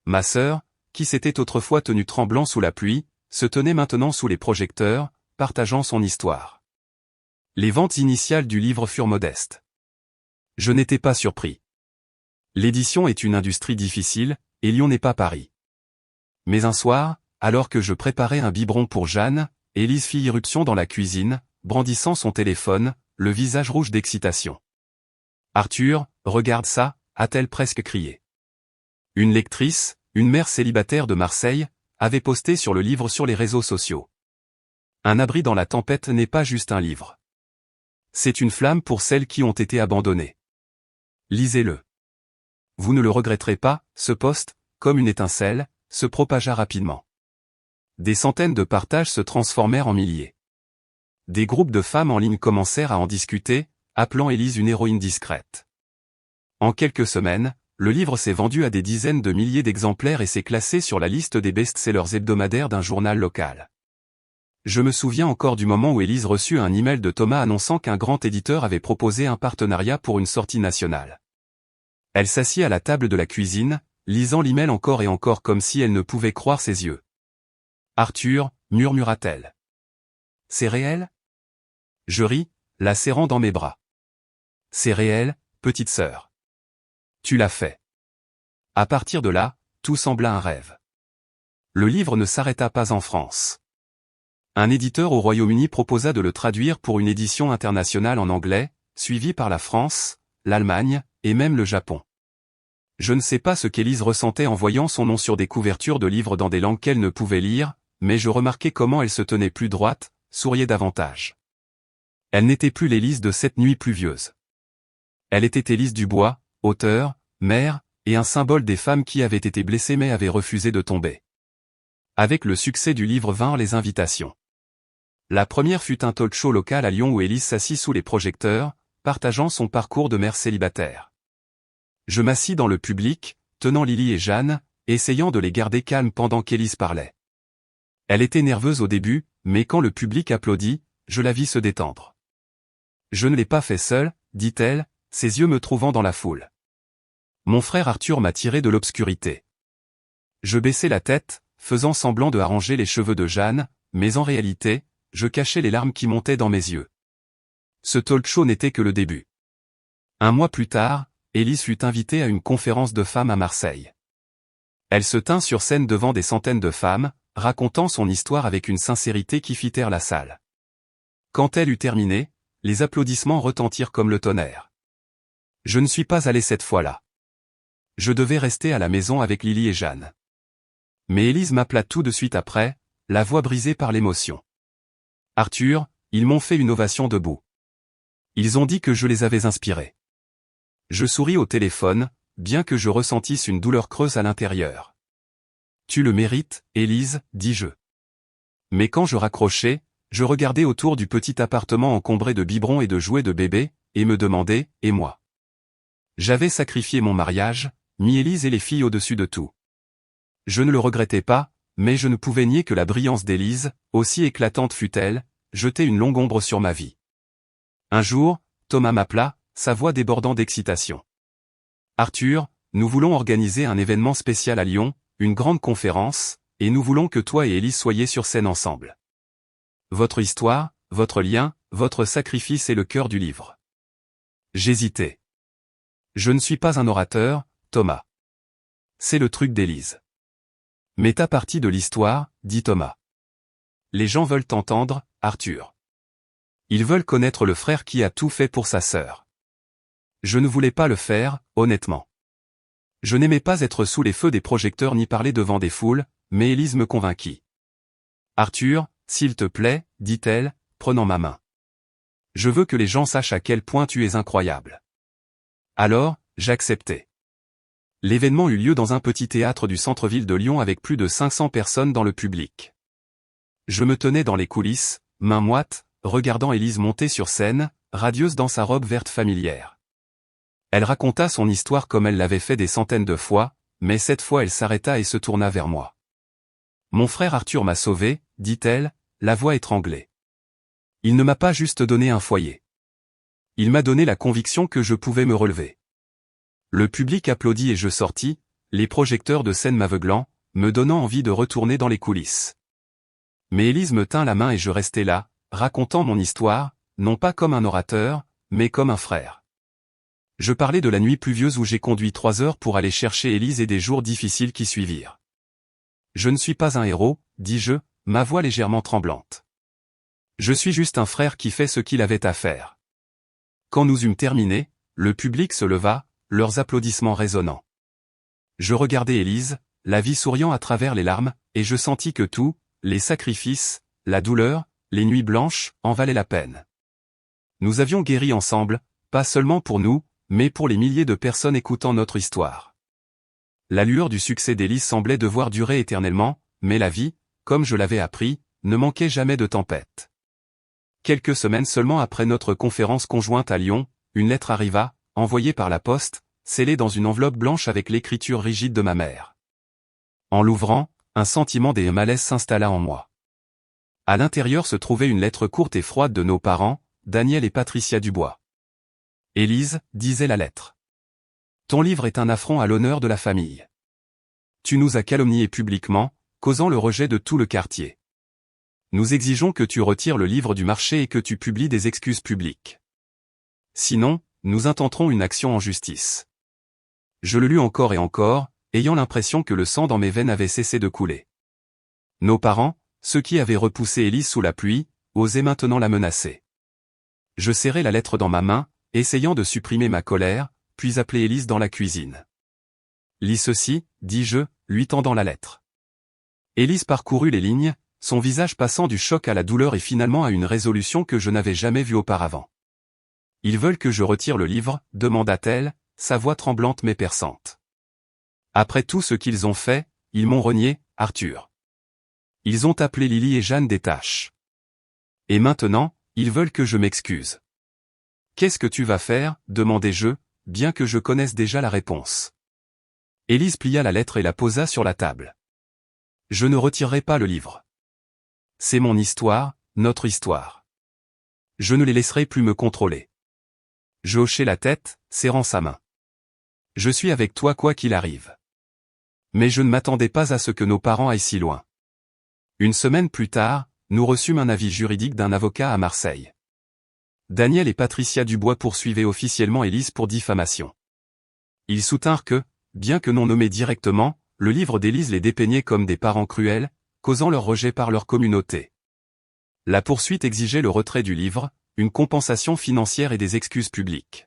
Ma sœur, qui s'était autrefois tenue tremblant sous la pluie, se tenait maintenant sous les projecteurs, partageant son histoire. Les ventes initiales du livre furent modestes. Je n'étais pas surpris. L'édition est une industrie difficile, et Lyon n'est pas Paris. Mais un soir, alors que je préparais un biberon pour Jeanne, Élise fit irruption dans la cuisine, brandissant son téléphone, le visage rouge d'excitation. « Arthur, regarde ça » a-t-elle presque crié. Une lectrice, une mère célibataire de Marseille, avait posté sur le livre sur les réseaux sociaux. Un abri dans la tempête n'est pas juste un livre. C'est une flamme pour celles qui ont été abandonnées. Lisez-le. Vous ne le regretterez pas, ce post, comme une étincelle, se propagea rapidement. Des centaines de partages se transformèrent en milliers. Des groupes de femmes en ligne commencèrent à en discuter, appelant Élise une héroïne discrète. En quelques semaines, le livre s'est vendu à des dizaines de milliers d'exemplaires et s'est classé sur la liste des best-sellers hebdomadaires d'un journal local. Je me souviens encore du moment où Élise reçut un email de Thomas annonçant qu'un grand éditeur avait proposé un partenariat pour une sortie nationale. Elle s'assit à la table de la cuisine, lisant l'email encore et encore comme si elle ne pouvait croire ses yeux. « Arthur » murmura-t-elle. « C'est réel ?» Je ris, la serrant dans mes bras. « C'est réel, petite sœur. Tu l'as fait. » À partir de là, tout sembla un rêve. Le livre ne s'arrêta pas en France. Un éditeur au Royaume-Uni proposa de le traduire pour une édition internationale en anglais, suivi par la France, l'Allemagne, et même le Japon. Je ne sais pas ce qu'Élise ressentait en voyant son nom sur des couvertures de livres dans des langues qu'elle ne pouvait lire, mais je remarquai comment elle se tenait plus droite, souriait davantage. Elle n'était plus l'Élise de cette nuit pluvieuse. Elle était Élise Dubois, auteure, mère, et un symbole des femmes qui avaient été blessées mais avaient refusé de tomber. Avec le succès du livre vinrent les invitations. La première fut un talk show local à Lyon où Élise s'assit sous les projecteurs, partageant son parcours de mère célibataire. Je m'assis dans le public, tenant Lily et Jeanne, essayant de les garder calmes pendant qu'Élise parlait. Elle était nerveuse au début, mais quand le public applaudit, je la vis se détendre. « Je ne l'ai pas fait seule » dit-elle, ses yeux me trouvant dans la foule. Mon frère Arthur m'a tiré de l'obscurité. Je baissai la tête, faisant semblant de arranger les cheveux de Jeanne, mais en réalité, je cachais les larmes qui montaient dans mes yeux. Ce talk show n'était que le début. Un mois plus tard, Élise fut invitée à une conférence de femmes à Marseille. Elle se tint sur scène devant des centaines de femmes, racontant son histoire avec une sincérité qui fit taire la salle. Quand elle eut terminé, les applaudissements retentirent comme le tonnerre. Je ne suis pas allé cette fois-là. Je devais rester à la maison avec Lily et Jeanne. Mais Élise m'appela tout de suite après, la voix brisée par l'émotion. « Arthur, ils m'ont fait une ovation debout. Ils ont dit que je les avais inspirés. » Je souris au téléphone, bien que je ressentisse une douleur creuse à l'intérieur. « Tu le mérites, Élise, dis-je. » Mais quand je raccrochai, Je regardais autour du petit appartement encombré de biberons et de jouets de bébé, et me demandais, et moi? J'avais sacrifié mon mariage, mis Élise et les filles au-dessus de tout. Je ne le regrettais pas, mais je ne pouvais nier que la brillance d'Élise, aussi éclatante fût-elle, jetait une longue ombre sur ma vie. Un jour, Thomas m'appela, sa voix débordant d'excitation. Arthur, nous voulons organiser un événement spécial à Lyon, une grande conférence, et nous voulons que toi et Élise soyez sur scène ensemble. Votre histoire, votre lien, votre sacrifice est le cœur du livre. J'hésitais. Je ne suis pas un orateur, Thomas. C'est le truc d'Élise. Mais ta partie de l'histoire, dit Thomas. Les gens veulent t'entendre, Arthur. Ils veulent connaître le frère qui a tout fait pour sa sœur. Je ne voulais pas le faire, honnêtement. Je n'aimais pas être sous les feux des projecteurs ni parler devant des foules, mais Élise me convainquit. Arthur, s'il te plaît, dit-elle, prenant ma main. Je veux que les gens sachent à quel point tu es incroyable. Alors, j'acceptai. L'événement eut lieu dans un petit théâtre du centre-ville de Lyon avec plus de 500 personnes dans le public. Je me tenais dans les coulisses, main moite, regardant Élise monter sur scène, radieuse dans sa robe verte familière. Elle raconta son histoire comme elle l'avait fait des centaines de fois, mais cette fois elle s'arrêta et se tourna vers moi. Mon frère Arthur m'a sauvé, dit-elle, la voix étranglée. Il ne m'a pas juste donné un foyer. Il m'a donné la conviction que je pouvais me relever. Le public applaudit et je sortis, les projecteurs de scène m'aveuglant, me donnant envie de retourner dans les coulisses. Mais Élise me tint la main et je restai là, racontant mon histoire, non pas comme un orateur, mais comme un frère. Je parlais de la nuit pluvieuse où j'ai conduit 3 heures pour aller chercher Élise et des jours difficiles qui suivirent. Je ne suis pas un héros, dis-je, ma voix légèrement tremblante. Je suis juste un frère qui fait ce qu'il avait à faire. Quand nous eûmes terminé, le public se leva, leurs applaudissements résonnant. Je regardai Élise, la vie souriant à travers les larmes, et je sentis que tout, les sacrifices, la douleur, les nuits blanches, en valaient la peine. Nous avions guéri ensemble, pas seulement pour nous, mais pour les milliers de personnes écoutant notre histoire. La lueur du succès d'Élise semblait devoir durer éternellement, mais la vie, comme je l'avais appris, ne manquait jamais de tempêtes. Quelques semaines seulement après notre conférence conjointe à Lyon, une lettre arriva, envoyée par la poste, scellée dans une enveloppe blanche avec l'écriture rigide de ma mère. En l'ouvrant, un sentiment de malaise s'installa en moi. À l'intérieur se trouvait une lettre courte et froide de nos parents, Daniel et Patricia Dubois. Élise, disait la lettre. Ton livre est un affront à l'honneur de la famille. Tu nous as calomniés publiquement, causant le rejet de tout le quartier. Nous exigeons que tu retires le livre du marché et que tu publies des excuses publiques. Sinon, nous intenterons une action en justice. Je le lus encore et encore, ayant l'impression que le sang dans mes veines avait cessé de couler. Nos parents, ceux qui avaient repoussé Élise sous la pluie, osaient maintenant la menacer. Je serrai la lettre dans ma main, essayant de supprimer ma colère, puis appelai Élise dans la cuisine. Lis ceci, dis-je, lui tendant la lettre. Élise parcourut les lignes, son visage passant du choc à la douleur et finalement à une résolution que je n'avais jamais vue auparavant. Ils veulent que je retire le livre, demanda-t-elle, sa voix tremblante mais perçante. Après tout ce qu'ils ont fait, ils m'ont renié, Arthur. Ils ont appelé Lily et Jeanne des tâches. Et maintenant, ils veulent que je m'excuse. Qu'est-ce que tu vas faire, demandai-je, bien que je connaisse déjà la réponse. Élise plia la lettre et la posa sur la table. Je ne retirerai pas le livre. C'est mon histoire, notre histoire. Je ne les laisserai plus me contrôler. Je hochai la tête, serrant sa main. Je suis avec toi quoi qu'il arrive. Mais je ne m'attendais pas à ce que nos parents aillent si loin. Une semaine plus tard, nous reçûmes un avis juridique d'un avocat à Marseille. Daniel et Patricia Dubois poursuivaient officiellement Élise pour diffamation. Ils soutinrent que, bien que non nommés directement, le livre d'Élise les dépeignait comme des parents cruels, causant leur rejet par leur communauté. La poursuite exigeait le retrait du livre, une compensation financière et des excuses publiques.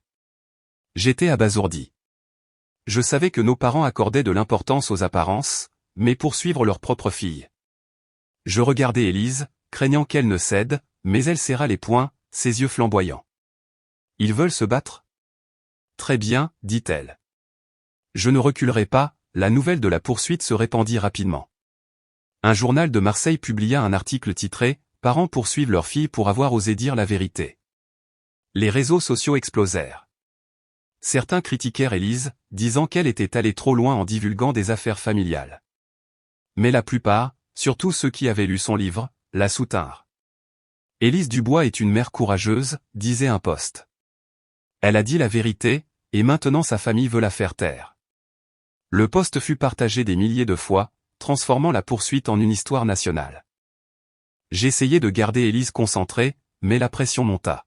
J'étais abasourdi. Je savais que nos parents accordaient de l'importance aux apparences, mais poursuivre leur propre fille. Je regardai Élise, craignant qu'elle ne cède, mais elle serra les poings, ses yeux flamboyants. Ils veulent se battre? Très bien, dit-elle. Je ne reculerai pas, la nouvelle de la poursuite se répandit rapidement. Un journal de Marseille publia un article titré « parents poursuivent leur fille pour avoir osé dire la vérité. Les réseaux sociaux explosèrent. Certains critiquèrent Élise, disant qu'elle était allée trop loin en divulguant des affaires familiales. Mais la plupart, surtout ceux qui avaient lu son livre, la soutinrent. Élise Dubois est une mère courageuse, disait un post. Elle a dit la vérité, et maintenant sa famille veut la faire taire. Le post fut partagé des milliers de fois, transformant la poursuite en une histoire nationale. J'essayais de garder Élise concentrée, mais la pression monta.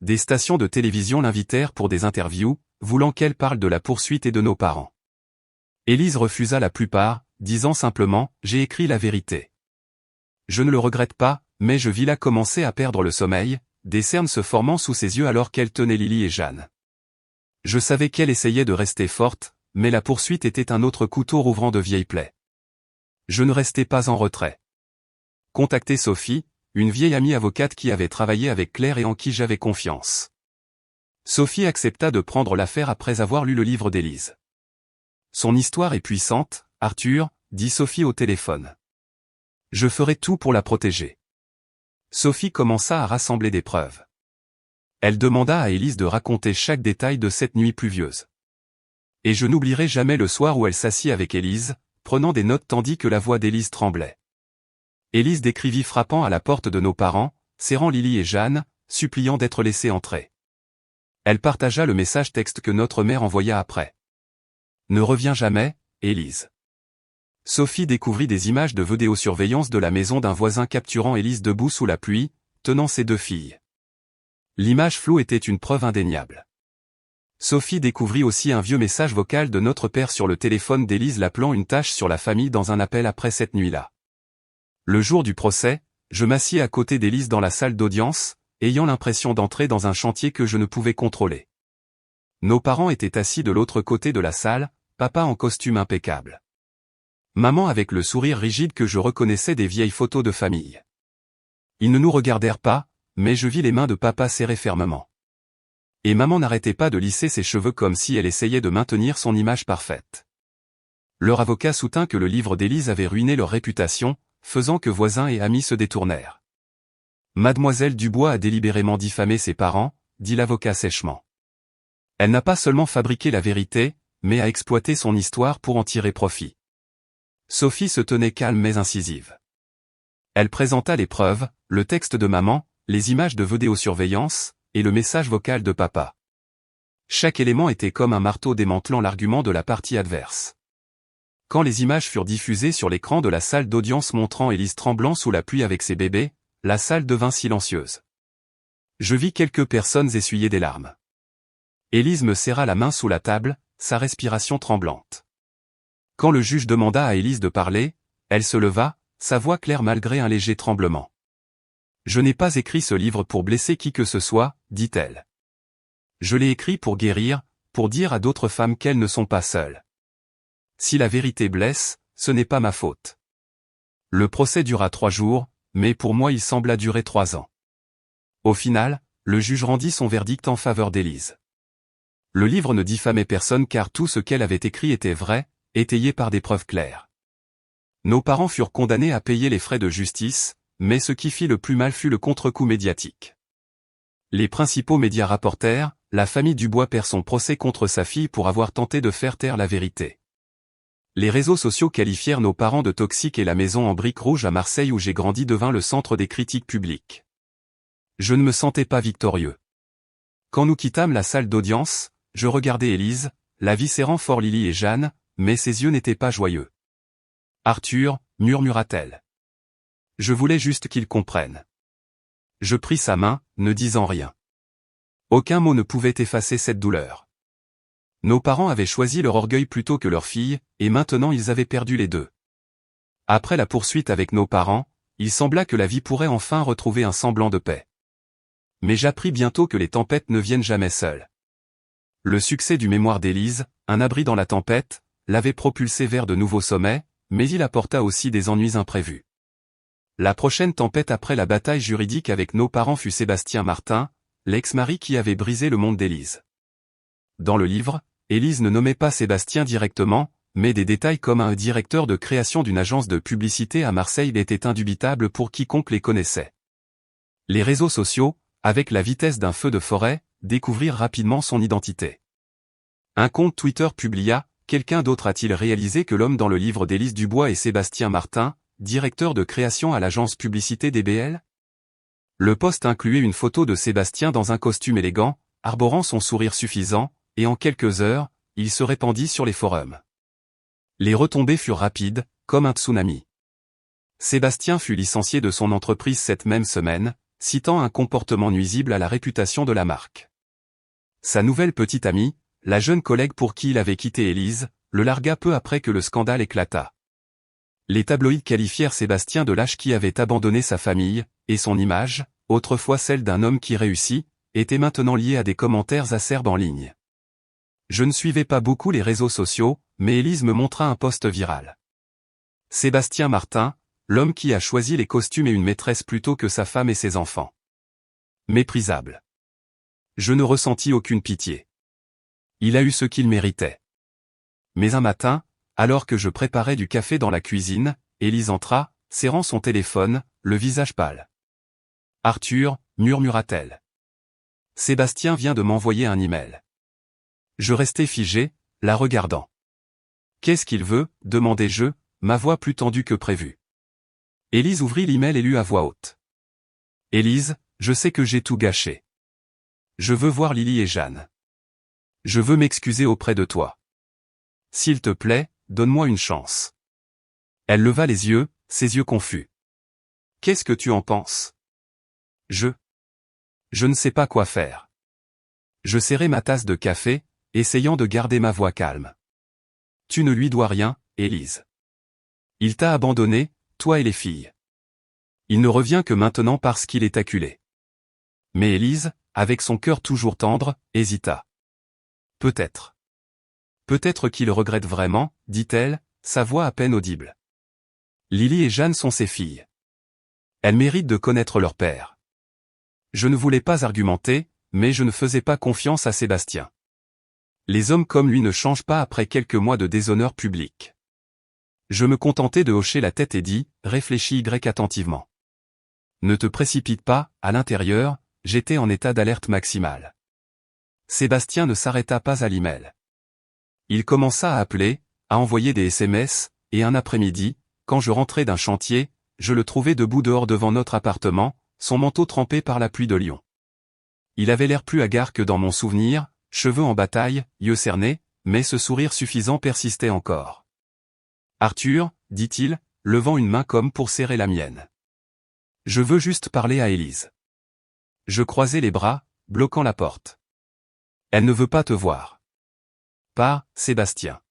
Des stations de télévision l'invitèrent pour des interviews, voulant qu'elle parle de la poursuite et de nos parents. Élise refusa la plupart, disant simplement « J'ai écrit la vérité ». Je ne le regrette pas, mais je vis là commencer à perdre le sommeil, des cernes se formant sous ses yeux alors qu'elle tenait Lily et Jeanne. Je savais qu'elle essayait de rester forte, mais la poursuite était un autre couteau rouvrant de vieilles plaies. Je ne restais pas en retrait. Contacter Sophie, une vieille amie avocate qui avait travaillé avec Claire et en qui j'avais confiance. Sophie accepta de prendre l'affaire après avoir lu le livre d'Élise. Son histoire est puissante, Arthur, dit Sophie au téléphone. Je ferai tout pour la protéger. Sophie commença à rassembler des preuves. Elle demanda à Élise de raconter chaque détail de cette nuit pluvieuse. Et je n'oublierai jamais le soir où elle s'assit avec Élise, prenant des notes tandis que la voix d'Élise tremblait. Élise décrivit frappant à la porte de nos parents, serrant Lily et Jeanne, suppliant d'être laissée entrer. Elle partagea le message texte que notre mère envoya après. Ne reviens jamais, Élise. Sophie découvrit des images de vidéosurveillance de la maison d'un voisin capturant Élise debout sous la pluie, tenant ses deux filles. L'image floue était une preuve indéniable. Sophie découvrit aussi un vieux message vocal de notre père sur le téléphone d'Élise l'appelant une tâche sur la famille dans un appel après cette nuit-là. Le jour du procès, je m'assis à côté d'Élise dans la salle d'audience, ayant l'impression d'entrer dans un chantier que je ne pouvais contrôler. Nos parents étaient assis de l'autre côté de la salle, papa en costume impeccable. Maman avec le sourire rigide que je reconnaissais des vieilles photos de famille. Ils ne nous regardèrent pas, mais je vis les mains de papa serrées fermement. Et maman n'arrêtait pas de lisser ses cheveux comme si elle essayait de maintenir son image parfaite. Leur avocat soutint que le livre d'Élise avait ruiné leur réputation, faisant que voisins et amis se détournèrent. Mademoiselle Dubois a délibérément diffamé ses parents, dit l'avocat sèchement. Elle n'a pas seulement fabriqué la vérité, mais a exploité son histoire pour en tirer profit. Sophie se tenait calme mais incisive. Elle présenta les preuves, le texte de maman, les images de vidéosurveillance, et le message vocal de papa. Chaque élément était comme un marteau démantelant l'argument de la partie adverse. Quand les images furent diffusées sur l'écran de la salle d'audience montrant Élise tremblant sous la pluie avec ses bébés, la salle devint silencieuse. Je vis quelques personnes essuyer des larmes. Élise me serra la main sous la table, sa respiration tremblante. Quand le juge demanda à Élise de parler, elle se leva, sa voix claire malgré un léger tremblement. « Je n'ai pas écrit ce livre pour blesser qui que ce soit, dit-elle. Je l'ai écrit pour guérir, pour dire à d'autres femmes qu'elles ne sont pas seules. Si la vérité blesse, ce n'est pas ma faute. Le procès dura 3 jours, mais pour moi il sembla durer 3 ans. Au final, le juge rendit son verdict en faveur d'Élise. Le livre ne diffamait personne car tout ce qu'elle avait écrit était vrai, étayé par des preuves claires. Nos parents furent condamnés à payer les frais de justice, mais ce qui fit le plus mal fut le contre-coup médiatique. Les principaux médias rapportèrent, la famille Dubois perd son procès contre sa fille pour avoir tenté de faire taire la vérité. Les réseaux sociaux qualifièrent nos parents de toxiques et la maison en briques rouges à Marseille où j'ai grandi devint le centre des critiques publiques. Je ne me sentais pas victorieux. Quand nous quittâmes la salle d'audience, je regardais Élise, la vie serrant fort Lily et Jeanne, mais ses yeux n'étaient pas joyeux. « Arthur » murmura-t-elle. Je voulais juste qu'il comprenne. Je pris sa main, ne disant rien. Aucun mot ne pouvait effacer cette douleur. Nos parents avaient choisi leur orgueil plutôt que leur fille, et maintenant ils avaient perdu les deux. Après la poursuite avec nos parents, il sembla que la vie pourrait enfin retrouver un semblant de paix. Mais j'appris bientôt que les tempêtes ne viennent jamais seules. Le succès du mémoire d'Élise, Un abri dans la tempête, l'avait propulsé vers de nouveaux sommets, mais il apporta aussi des ennuis imprévus. La prochaine tempête après la bataille juridique avec nos parents fut Sébastien Martin, l'ex-mari qui avait brisé le monde d'Élise. Dans le livre, Élise ne nommait pas Sébastien directement, mais des détails comme un directeur de création d'une agence de publicité à Marseille étaient indubitables pour quiconque les connaissait. Les réseaux sociaux, avec la vitesse d'un feu de forêt, découvrirent rapidement son identité. Un compte Twitter publia « Quelqu'un d'autre a-t-il réalisé que l'homme dans le livre d'Élise Dubois et Sébastien Martin, directeur de création à l'agence publicité DBL ?» Le post incluait une photo de Sébastien dans un costume élégant, arborant son sourire suffisant, et en quelques heures, il se répandit sur les forums. Les retombées furent rapides, comme un tsunami. Sébastien fut licencié de son entreprise cette même semaine, citant un comportement nuisible à la réputation de la marque. Sa nouvelle petite amie, la jeune collègue pour qui il avait quitté Élise, le largua peu après que le scandale éclata. Les tabloïds qualifièrent Sébastien de lâche qui avait abandonné sa famille, et son image, autrefois celle d'un homme qui réussit, était maintenant liée à des commentaires acerbes en ligne. Je ne suivais pas beaucoup les réseaux sociaux, mais Élise me montra un post viral. Sébastien Martin, l'homme qui a choisi les costumes et une maîtresse plutôt que sa femme et ses enfants. Méprisable. Je ne ressentis aucune pitié. Il a eu ce qu'il méritait. Mais un matin, alors que je préparais du café dans la cuisine, Élise entra, serrant son téléphone, le visage pâle. « Arthur » murmura-t-elle. « Sébastien vient de m'envoyer un email. » Je restai figé, la regardant. « Qu'est-ce qu'il veut ?» demandai-je, ma voix plus tendue que prévu. Élise ouvrit l'email et lut à voix haute. « Élise, je sais que j'ai tout gâché. Je veux voir Lily et Jeanne. Je veux m'excuser auprès de toi. S'il te plaît, donne-moi une chance. » Elle leva les yeux, ses yeux confus. « Qu'est-ce que tu en penses ? » Je ne sais pas quoi faire. Je serrai ma tasse de café, essayant de garder ma voix calme. « Tu ne lui dois rien, Élise. Il t'a abandonné, toi et les filles. Il ne revient que maintenant parce qu'il est acculé. » Mais Élise, avec son cœur toujours tendre, hésita. « Peut-être. Peut-être qu'il regrette vraiment, dit-elle, sa voix à peine audible. Lily et Jeanne sont ses filles. Elles méritent de connaître leur père. Je ne voulais pas argumenter, mais je ne faisais pas confiance à Sébastien. Les hommes comme lui ne changent pas après quelques mois de déshonneur public. Je me contentai de hocher la tête et dis, réfléchis attentivement. Ne te précipite pas, à l'intérieur, j'étais en état d'alerte maximale. Sébastien ne s'arrêta pas à l'email. Il commença à appeler, à envoyer des SMS, et un après-midi, quand je rentrais d'un chantier, je le trouvai debout dehors devant notre appartement, son manteau trempé par la pluie de Lyon. Il avait l'air plus hagard que dans mon souvenir, cheveux en bataille, yeux cernés, mais ce sourire suffisant persistait encore. « Arthur, dit-il, levant une main comme pour serrer la mienne. Je veux juste parler à Élise. » Je croisai les bras, bloquant la porte. « Elle ne veut pas te voir. »« Pas, Sébastien. »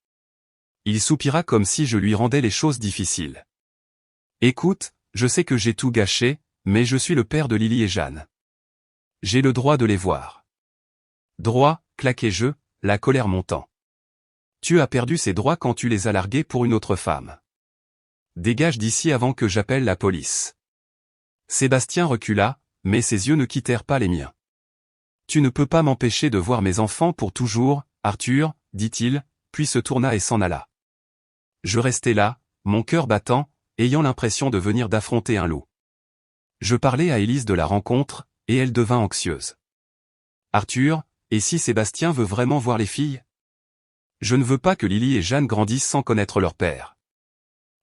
Il soupira comme si je lui rendais les choses difficiles. « Écoute, je sais que j'ai tout gâché, mais je suis le père de Lily et Jeanne. J'ai le droit de les voir. » « Droit, claquai-je, la colère montant. Tu as perdu ces droits quand tu les as largués pour une autre femme. Dégage d'ici avant que j'appelle la police. » Sébastien recula, mais ses yeux ne quittèrent pas les miens. « Tu ne peux pas m'empêcher de voir mes enfants pour toujours, Arthur, dit-il, puis se tourna et s'en alla. Je restai là, mon cœur battant, ayant l'impression de venir d'affronter un loup. Je parlai à Élise de la rencontre, et elle devint anxieuse. « Arthur, et si Sébastien veut vraiment voir les filles ? Je ne veux pas que Lily et Jeanne grandissent sans connaître leur père. »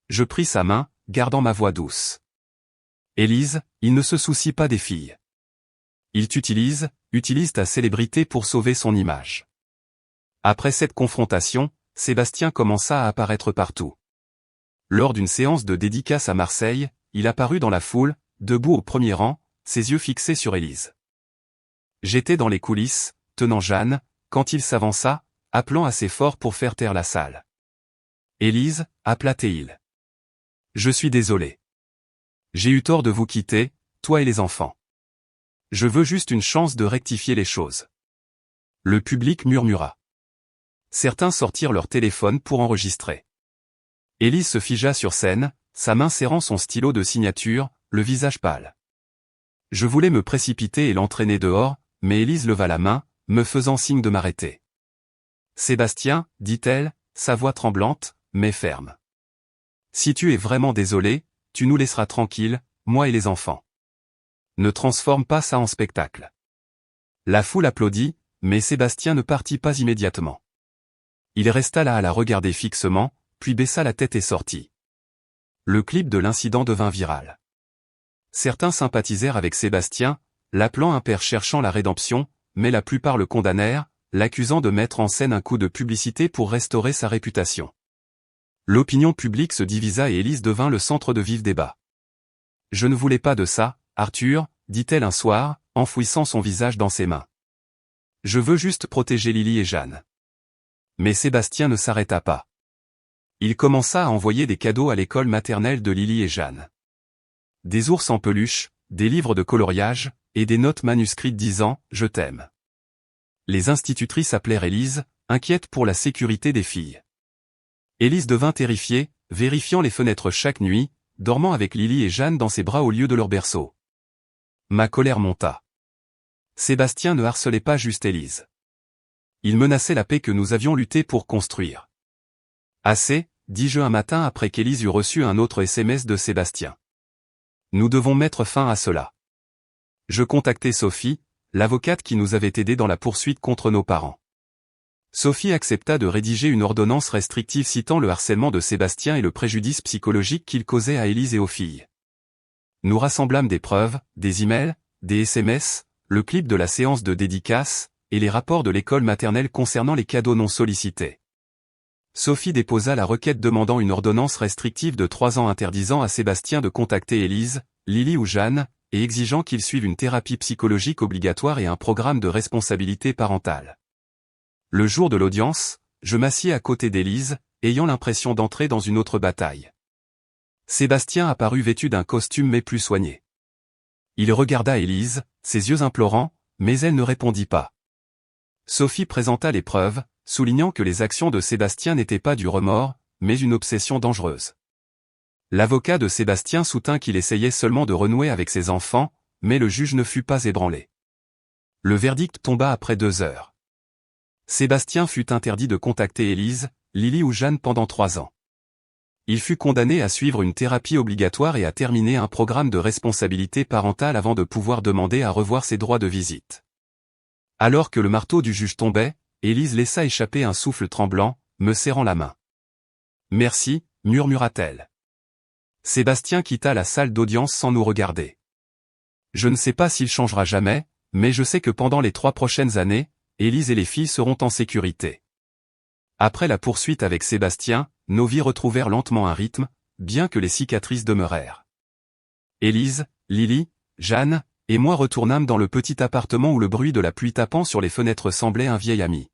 Je pris sa main, gardant ma voix douce. « Élise, il ne se soucie pas des filles. Il t'utilise, utilise ta célébrité pour sauver son image. » Après cette confrontation, Sébastien commença à apparaître partout. Lors d'une séance de dédicace à Marseille, il apparut dans la foule, debout au premier rang, ses yeux fixés sur Élise. J'étais dans les coulisses, tenant Jeanne, quand il s'avança, appelant assez fort pour faire taire la salle. « Élise » appela-t-il. « Je suis désolé. J'ai eu tort de vous quitter, toi et les enfants. Je veux juste une chance de rectifier les choses. » Le public murmura. Certains sortirent leur téléphone pour enregistrer. Élise se figea sur scène, sa main serrant son stylo de signature, le visage pâle. Je voulais me précipiter et l'entraîner dehors, mais Élise leva la main, me faisant signe de m'arrêter. « Sébastien, dit-elle, sa voix tremblante, mais ferme. Si tu es vraiment désolé, tu nous laisseras tranquilles, moi et les enfants. Ne transforme pas ça en spectacle. La foule applaudit, mais Sébastien ne partit pas immédiatement. Il resta là à la regarder fixement, puis baissa la tête et sortit. Le clip de l'incident devint viral. Certains sympathisèrent avec Sébastien, l'appelant un père cherchant la rédemption, mais la plupart le condamnèrent, l'accusant de mettre en scène un coup de publicité pour restaurer sa réputation. L'opinion publique se divisa et Élise devint le centre de vifs débats. « Je ne voulais pas de ça, Arthur, dit-elle un soir, enfouissant son visage dans ses mains. Je veux juste protéger Lily et Jeanne. » Mais Sébastien ne s'arrêta pas. Il commença à envoyer des cadeaux à l'école maternelle de Lily et Jeanne. Des ours en peluche, des livres de coloriage, et des notes manuscrites disant « Je t'aime ». Les institutrices appelèrent Élise, inquiète pour la sécurité des filles. Élise devint terrifiée, vérifiant les fenêtres chaque nuit, dormant avec Lily et Jeanne dans ses bras au lieu de leur berceau. Ma colère monta. Sébastien ne harcelait pas juste Élise. Il menaçait la paix que nous avions lutté pour construire. Assez, dis-je un matin après qu'Élise eut reçu un autre SMS de Sébastien. Nous devons mettre fin à cela. Je contactai Sophie, l'avocate qui nous avait aidés dans la poursuite contre nos parents. Sophie accepta de rédiger une ordonnance restrictive citant le harcèlement de Sébastien et le préjudice psychologique qu'il causait à Élise et aux filles. Nous rassemblâmes des preuves, des emails, des SMS, le clip de la séance de dédicace, et les rapports de l'école maternelle concernant les cadeaux non sollicités. Sophie déposa la requête demandant une ordonnance restrictive de 3 ans interdisant à Sébastien de contacter Élise, Lily ou Jeanne, et exigeant qu'il suive une thérapie psychologique obligatoire et un programme de responsabilité parentale. Le jour de l'audience, je m'assis à côté d'Élise, ayant l'impression d'entrer dans une autre bataille. Sébastien apparut vêtu d'un costume mais plus soigné. Il regarda Élise, ses yeux implorants, mais elle ne répondit pas. Sophie présenta les preuves, soulignant que les actions de Sébastien n'étaient pas du remords, mais une obsession dangereuse. L'avocat de Sébastien soutint qu'il essayait seulement de renouer avec ses enfants, mais le juge ne fut pas ébranlé. Le verdict tomba après 2 heures. Sébastien fut interdit de contacter Élise, Lily ou Jeanne pendant 3 ans. Il fut condamné à suivre une thérapie obligatoire et à terminer un programme de responsabilité parentale avant de pouvoir demander à revoir ses droits de visite. Alors que le marteau du juge tombait, Élise laissa échapper un souffle tremblant, me serrant la main. « Merci », murmura-t-elle. Sébastien quitta la salle d'audience sans nous regarder. Je ne sais pas s'il changera jamais, mais je sais que pendant les 3 prochaines années, Élise et les filles seront en sécurité. Après la poursuite avec Sébastien, nos vies retrouvèrent lentement un rythme, bien que les cicatrices demeurèrent. Élise, Lily, Jeanne, et moi retournâmes dans le petit appartement où le bruit de la pluie tapant sur les fenêtres semblait un vieil ami.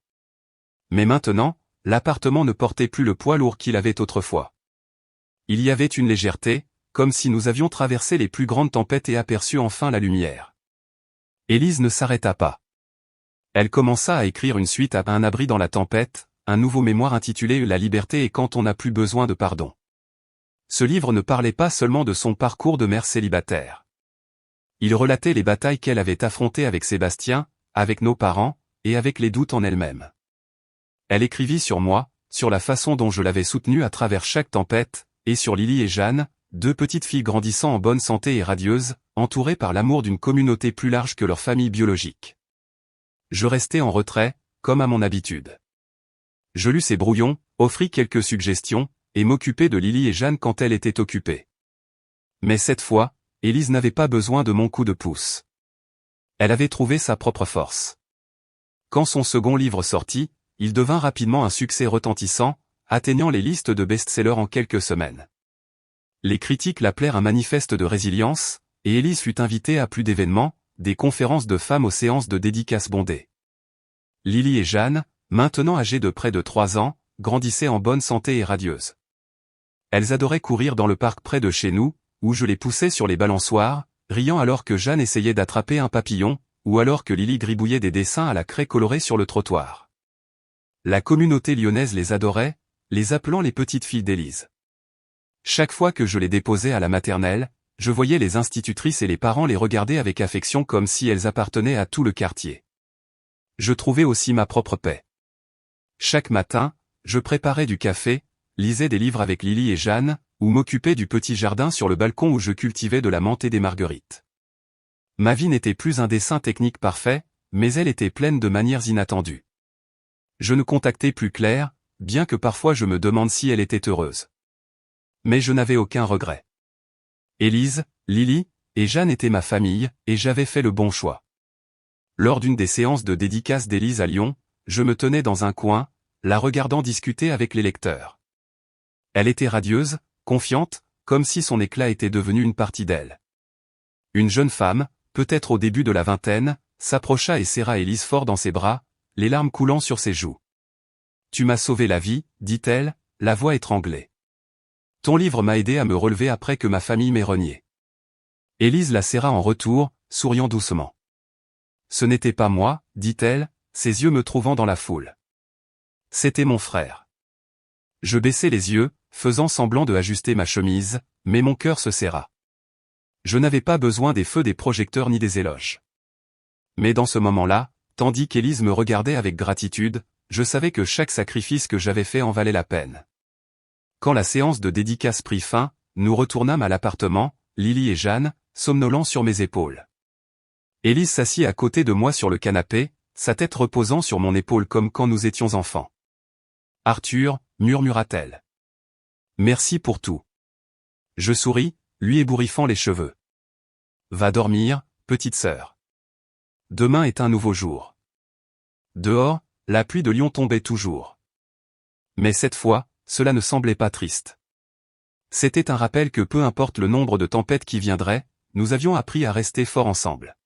Mais maintenant, l'appartement ne portait plus le poids lourd qu'il avait autrefois. Il y avait une légèreté, comme si nous avions traversé les plus grandes tempêtes et aperçu enfin la lumière. Élise ne s'arrêta pas. Elle commença à écrire une suite à Un abri dans la tempête, un nouveau mémoire intitulé La liberté et quand on n'a plus besoin de pardon. Ce livre ne parlait pas seulement de son parcours de mère célibataire. Il relatait les batailles qu'elle avait affrontées avec Sébastien, avec nos parents, et avec les doutes en elle-même. Elle écrivit sur moi, sur la façon dont je l'avais soutenue à travers chaque tempête, et sur Lily et Jeanne, 2 petites filles grandissant en bonne santé et radieuses, entourées par l'amour d'une communauté plus large que leur famille biologique. Je restais en retrait, comme à mon habitude. Je lus ces brouillons, offris quelques suggestions, et m'occupai de Lily et Jeanne quand elles étaient occupées. Mais cette fois, Élise n'avait pas besoin de mon coup de pouce. Elle avait trouvé sa propre force. Quand son second livre sortit, il devint rapidement un succès retentissant, atteignant les listes de best-sellers en quelques semaines. Les critiques l'appelèrent un manifeste de résilience, et Élise fut invitée à plus d'événements, des conférences de femmes aux séances de dédicaces bondées. Lily et Jeanne, maintenant âgées de près de 3 ans, grandissaient en bonne santé et radieuses. Elles adoraient courir dans le parc près de chez nous, où je les poussais sur les balançoires, riant alors que Jeanne essayait d'attraper un papillon, ou alors que Lily gribouillait des dessins à la craie colorée sur le trottoir. La communauté lyonnaise les adorait, les appelant les petites filles d'Élise. Chaque fois que je les déposais à la maternelle, je voyais les institutrices et les parents les regarder avec affection comme si elles appartenaient à tout le quartier. Je trouvais aussi ma propre paix. Chaque matin, je préparais du café, lisais des livres avec Lily et Jeanne, ou m'occupais du petit jardin sur le balcon où je cultivais de la menthe et des marguerites. Ma vie n'était plus un dessin technique parfait, mais elle était pleine de manières inattendues. Je ne contactais plus Claire, bien que parfois je me demande si elle était heureuse. Mais je n'avais aucun regret. Élise, Lily et Jeanne étaient ma famille, et j'avais fait le bon choix. Lors d'une des séances de dédicace d'Élise à Lyon, je me tenais dans un coin, la regardant discuter avec les lecteurs. Elle était radieuse, confiante, comme si son éclat était devenu une partie d'elle. Une jeune femme, peut-être au début de la vingtaine, s'approcha et serra Élise fort dans ses bras, les larmes coulant sur ses joues. « Tu m'as sauvé la vie, dit-elle, la voix étranglée. Ton livre m'a aidé à me relever après que ma famille m'ait renié. » Élise la serra en retour, souriant doucement. « Ce n'était pas moi, dit-elle, ses yeux me trouvant dans la foule. C'était mon frère. » Je baissai les yeux, faisant semblant de ajuster ma chemise, mais mon cœur se serra. Je n'avais pas besoin des feux des projecteurs ni des éloges. Mais dans ce moment-là, tandis qu'Élise me regardait avec gratitude, je savais que chaque sacrifice que j'avais fait en valait la peine. Quand la séance de dédicace prit fin, nous retournâmes à l'appartement, Lily et Jeanne, somnolents sur mes épaules. Élise s'assit à côté de moi sur le canapé, sa tête reposant sur mon épaule comme quand nous étions enfants. « Arthur, murmura-t-elle. Merci pour tout. » Je souris, lui ébouriffant les cheveux. « Va dormir, petite sœur. Demain est un nouveau jour. » Dehors, la pluie de Lyon tombait toujours. Mais cette fois, cela ne semblait pas triste. C'était un rappel que peu importe le nombre de tempêtes qui viendraient, nous avions appris à rester forts ensemble.